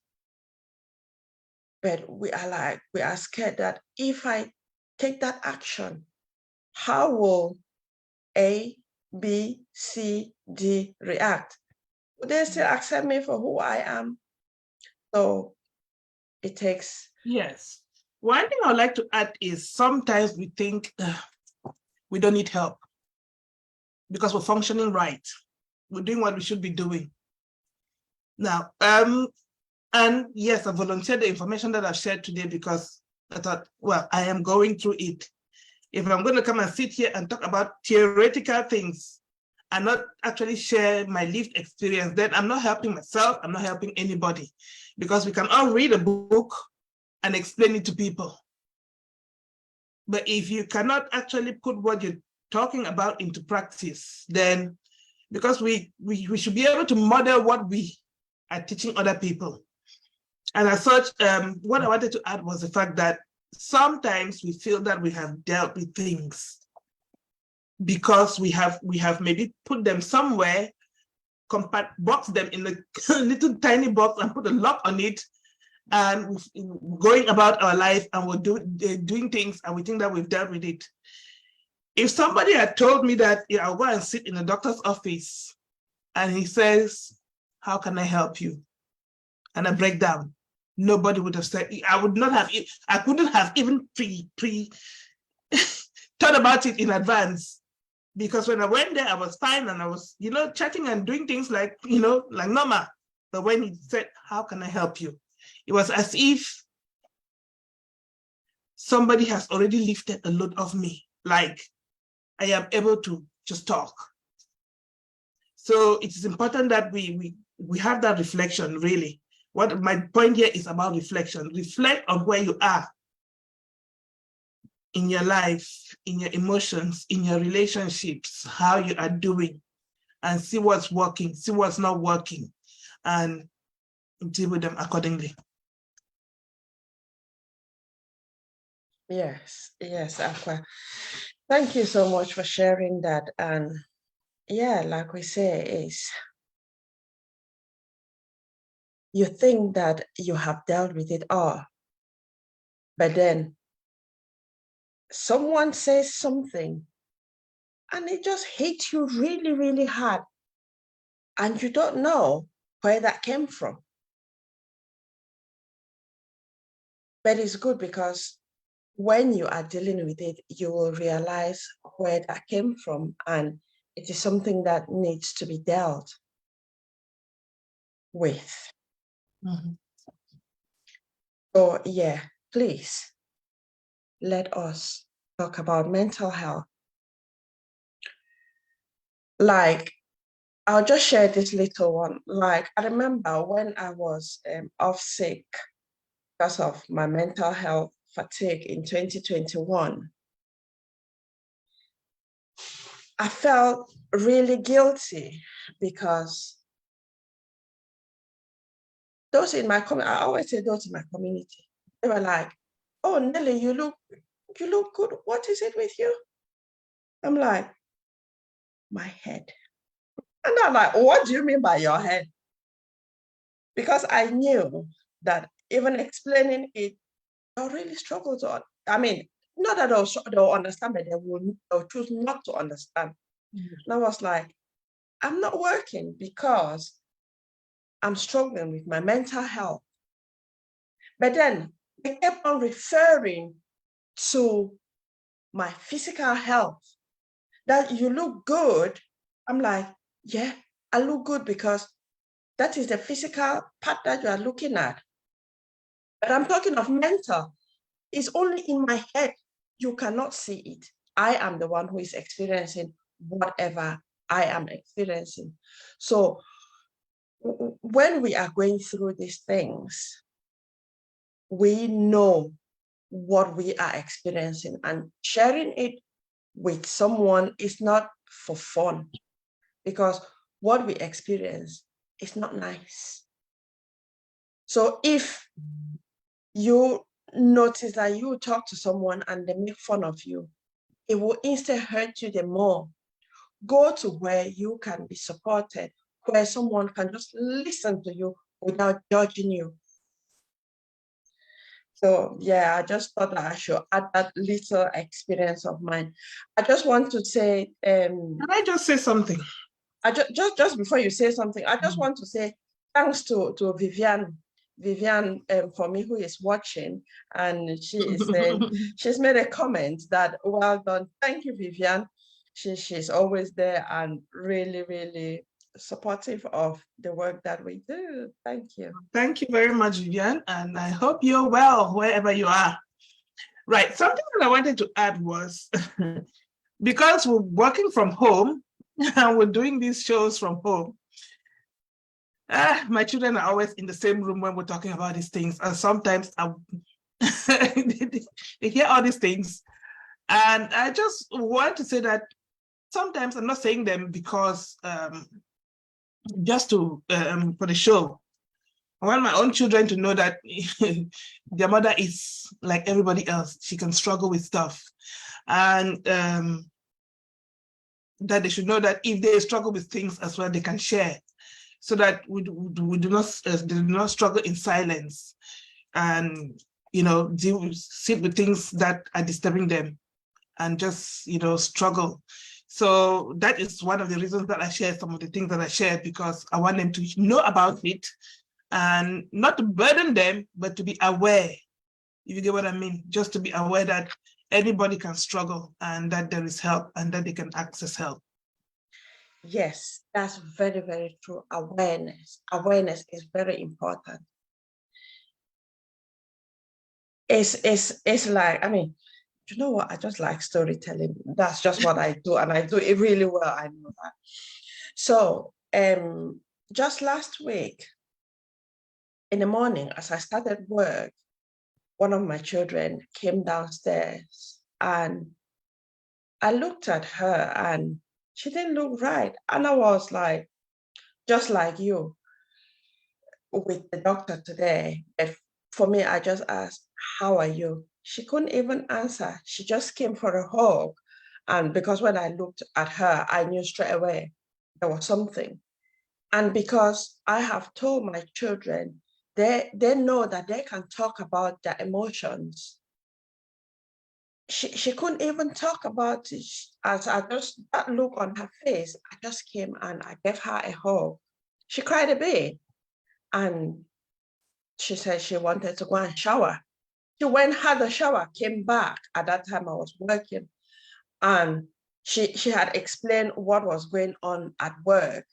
But we are scared that if I take that action, how will A, B, C, D react? Would they still accept me for who I am? So it takes. Yes. One thing I would like to add is sometimes we think we don't need help because we're functioning right. We're doing what we should be doing. Now, and yes, I volunteered the information that I've shared today because I thought, well, I am going through it. If I'm going to come and sit here and talk about theoretical things and not actually share my lived experience, then I'm not helping myself, I'm not helping anybody, because we can all read a book and explain it to people. But if you cannot actually put what you're talking about into practice, then because we should be able to model what we are teaching other people. And as such, what I wanted to add was the fact that sometimes we feel that we have dealt with things because we have maybe put them somewhere, box them in a little tiny box and put a lock on it, and going about our life, and we're doing things and we think that we've dealt with it. If somebody had told me that, I'll go and sit in a doctor's office and he says, how can I help you? And I break down, nobody would have said, I couldn't have even thought about it in advance. Because when I went there, I was fine and I was, chatting and doing things like normal. But when he said, how can I help you? It was as if somebody has already lifted a load off me. Like I am able to just talk. So it is important that we have that reflection, really. What my point here is about reflection. Reflect on where you are in your life, in your emotions, in your relationships, how you are doing, and see what's working, see what's not working, and deal with them accordingly. Yes, Aqua. Thank you so much for sharing that. And yeah, like we say, is you think that you have dealt with it all, but then someone says something and it just hits you really, really hard, and you don't know where that came from. But it's good because when you are dealing with it, you will realize where that came from, and it is something that needs to be dealt with. Mm-hmm. So yeah, please let us talk about mental health. Like, I'll just share this little one. Like, I remember when I was off sick because of my mental health fatigue in 2021, I felt really guilty because those in my community, I always say those in my community, they were like, oh, Nelly, you look good. What is it with you? I'm like, my head. And I'm like, what do you mean by your head? Because I knew that even explaining it, I'll really struggle to, I mean, not that they'll understand, but they'll choose not to understand. Mm-hmm. And I was like, I'm not working because I'm struggling with my mental health. But then they kept on referring to my physical health, that you look good. I'm like, yeah, I look good because that is the physical part that you are looking at. But I'm talking of mental. It's only in my head. You cannot see it. I am the one who is experiencing whatever I am experiencing. So when we are going through these things, we know what we are experiencing, and sharing it with someone is not for fun, because what we experience is not nice. So if you notice that you talk to someone and they make fun of you, it will instead hurt you the more. Go to where you can be supported, where someone can just listen to you without judging you. So yeah, I just thought that I should add that little experience of mine. I just want to say, can I just say something? I just before you say something, I just want to say thanks to Vivian, for me, who is watching, and she is saying, she's made a comment that, well done, thank you, Vivian. She's always there and really, really supportive of the work that we do. Thank you. Thank you very much, Vivian, and I hope you're well wherever you are. Right, something that I wanted to add was, because we're working from home and we're doing these shows from home, my children are always in the same room when we're talking about these things, and sometimes they hear all these things. And I just want to say that sometimes I'm not saying them because just to for the show. I want my own children to know that their mother is like everybody else. She can struggle with stuff, and that they should know that if they struggle with things as well, they can share, so that we do not struggle in silence, and sit with things that are disturbing them, and just struggle. So that is one of the reasons that I share some of the things that I share, because I want them to know about it. And not to burden them, but to be aware, if you get what I mean, just to be aware that anybody can struggle and that there is help and that they can access help. Yes, that's very, very true. Awareness is very important. It's like, I mean, you know what? I just like storytelling. That's just what I do, and I do it really well. I know that. So, just last week, in the morning, as I started work, one of my children came downstairs, and I looked at her and she didn't look right. And I was like, just like you with the doctor today, for me, I just asked, how are you? She couldn't even answer. She just came for a hug. And because when I looked at her, I knew straight away there was something. And because I have told my children, they know that they can talk about their emotions. She couldn't even talk about it. As I just, that look on her face, I just came and I gave her a hug. She cried a bit, and she said she wanted to go and shower. She went, had a shower, came back. At that time I was working, and she had explained what was going on at work.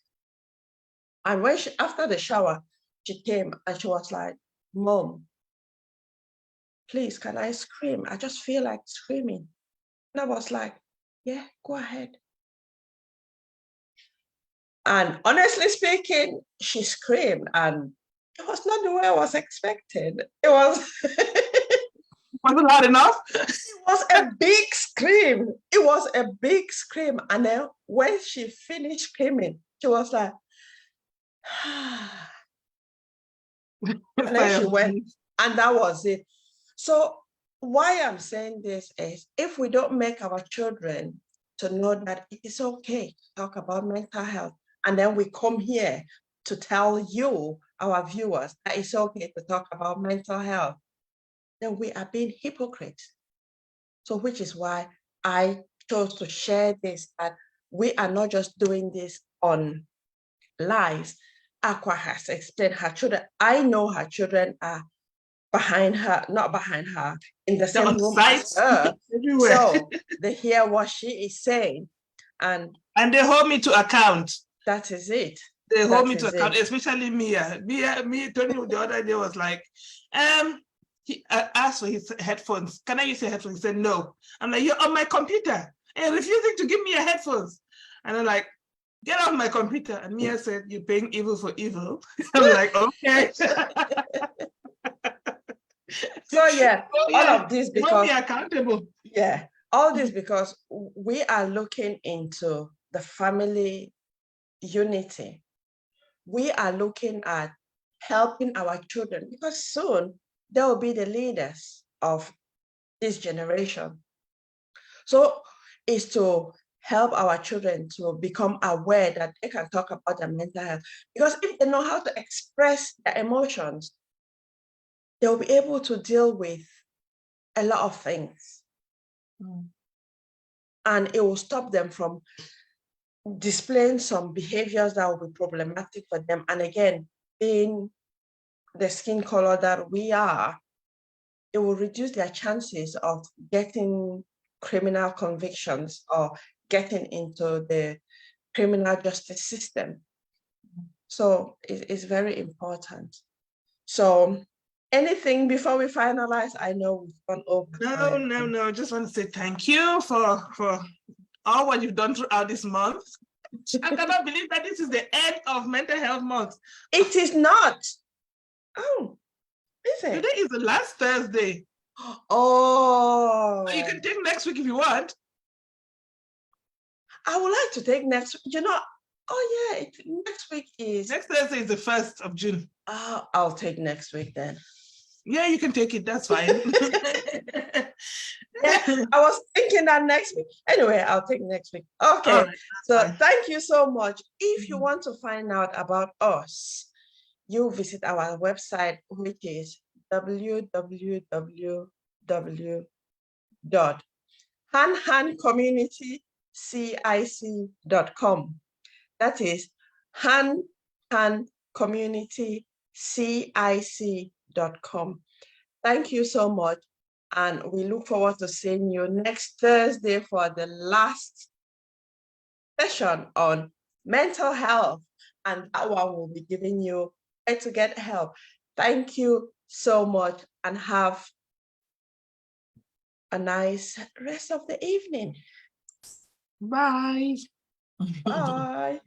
And when after the shower, she came and she was like, Mom, please, can I scream? I just feel like screaming. And I was like, yeah, go ahead. And honestly speaking, she screamed, and it was not the way I was expecting. It was wasn't loud enough. It was a big scream. It was a big scream. And then when she finished screaming, she was like, and then she went, and that was it. So why I'm saying this is, if we don't make our children to know that it is okay to talk about mental health, and then we come here to tell you, our viewers, that it's okay to talk about mental health, then we are being hypocrites. So which is why I chose to share this, that we are not just doing this on lies. Aqua has explained her children. I know her children are behind her, not behind her, in the same room as her. So they hear what she is saying. And they hold me to account. That is it. They hold me to account, especially Mia. Tony the other day was like, he asked for his headphones. Can I use your headphones? He said, no. I'm like, you're on my computer and refusing to give me your headphones. And I'm like, get off my computer. And Mia said, you're paying evil for evil. I'm like, okay. So yeah, all of this because be accountable. Yeah, all this because we are looking into the family unity. We are looking at helping our children, because soon they will be the leaders of this generation. So it's to help our children to become aware that they can talk about their mental health, because if they know how to express their emotions, they'll be able to deal with a lot of things. And it will stop them from displaying some behaviors that will be problematic for them. And again, being the skin color that we are, it will reduce their chances of getting criminal convictions or getting into the criminal justice system. So it's very important. So anything before we finalize? I know we've gone over time. No. Just want to say thank you for all what you've done throughout this month. I cannot believe that this is the end of Mental Health Month. It is not. Oh, is it? Today is the last Thursday. Oh. You can take next week if you want. I would like to take next. Oh yeah, next week is. Next Thursday is the 1st of June. I'll take next week then. Yeah, you can take it. That's fine. Yeah, I was thinking that next week. Anyway, I'll take next week. Okay. Right, So fine. thank you so much. If you want to find out about us, you visit our website, which is www.hanhandcommunitycic.com. That is handhandcommunitycic.com. Thank you so much. And we look forward to seeing you next Thursday for the last session on mental health. And that one will be giving you where to get help. Thank you so much and have a nice rest of the evening. Bye. Bye.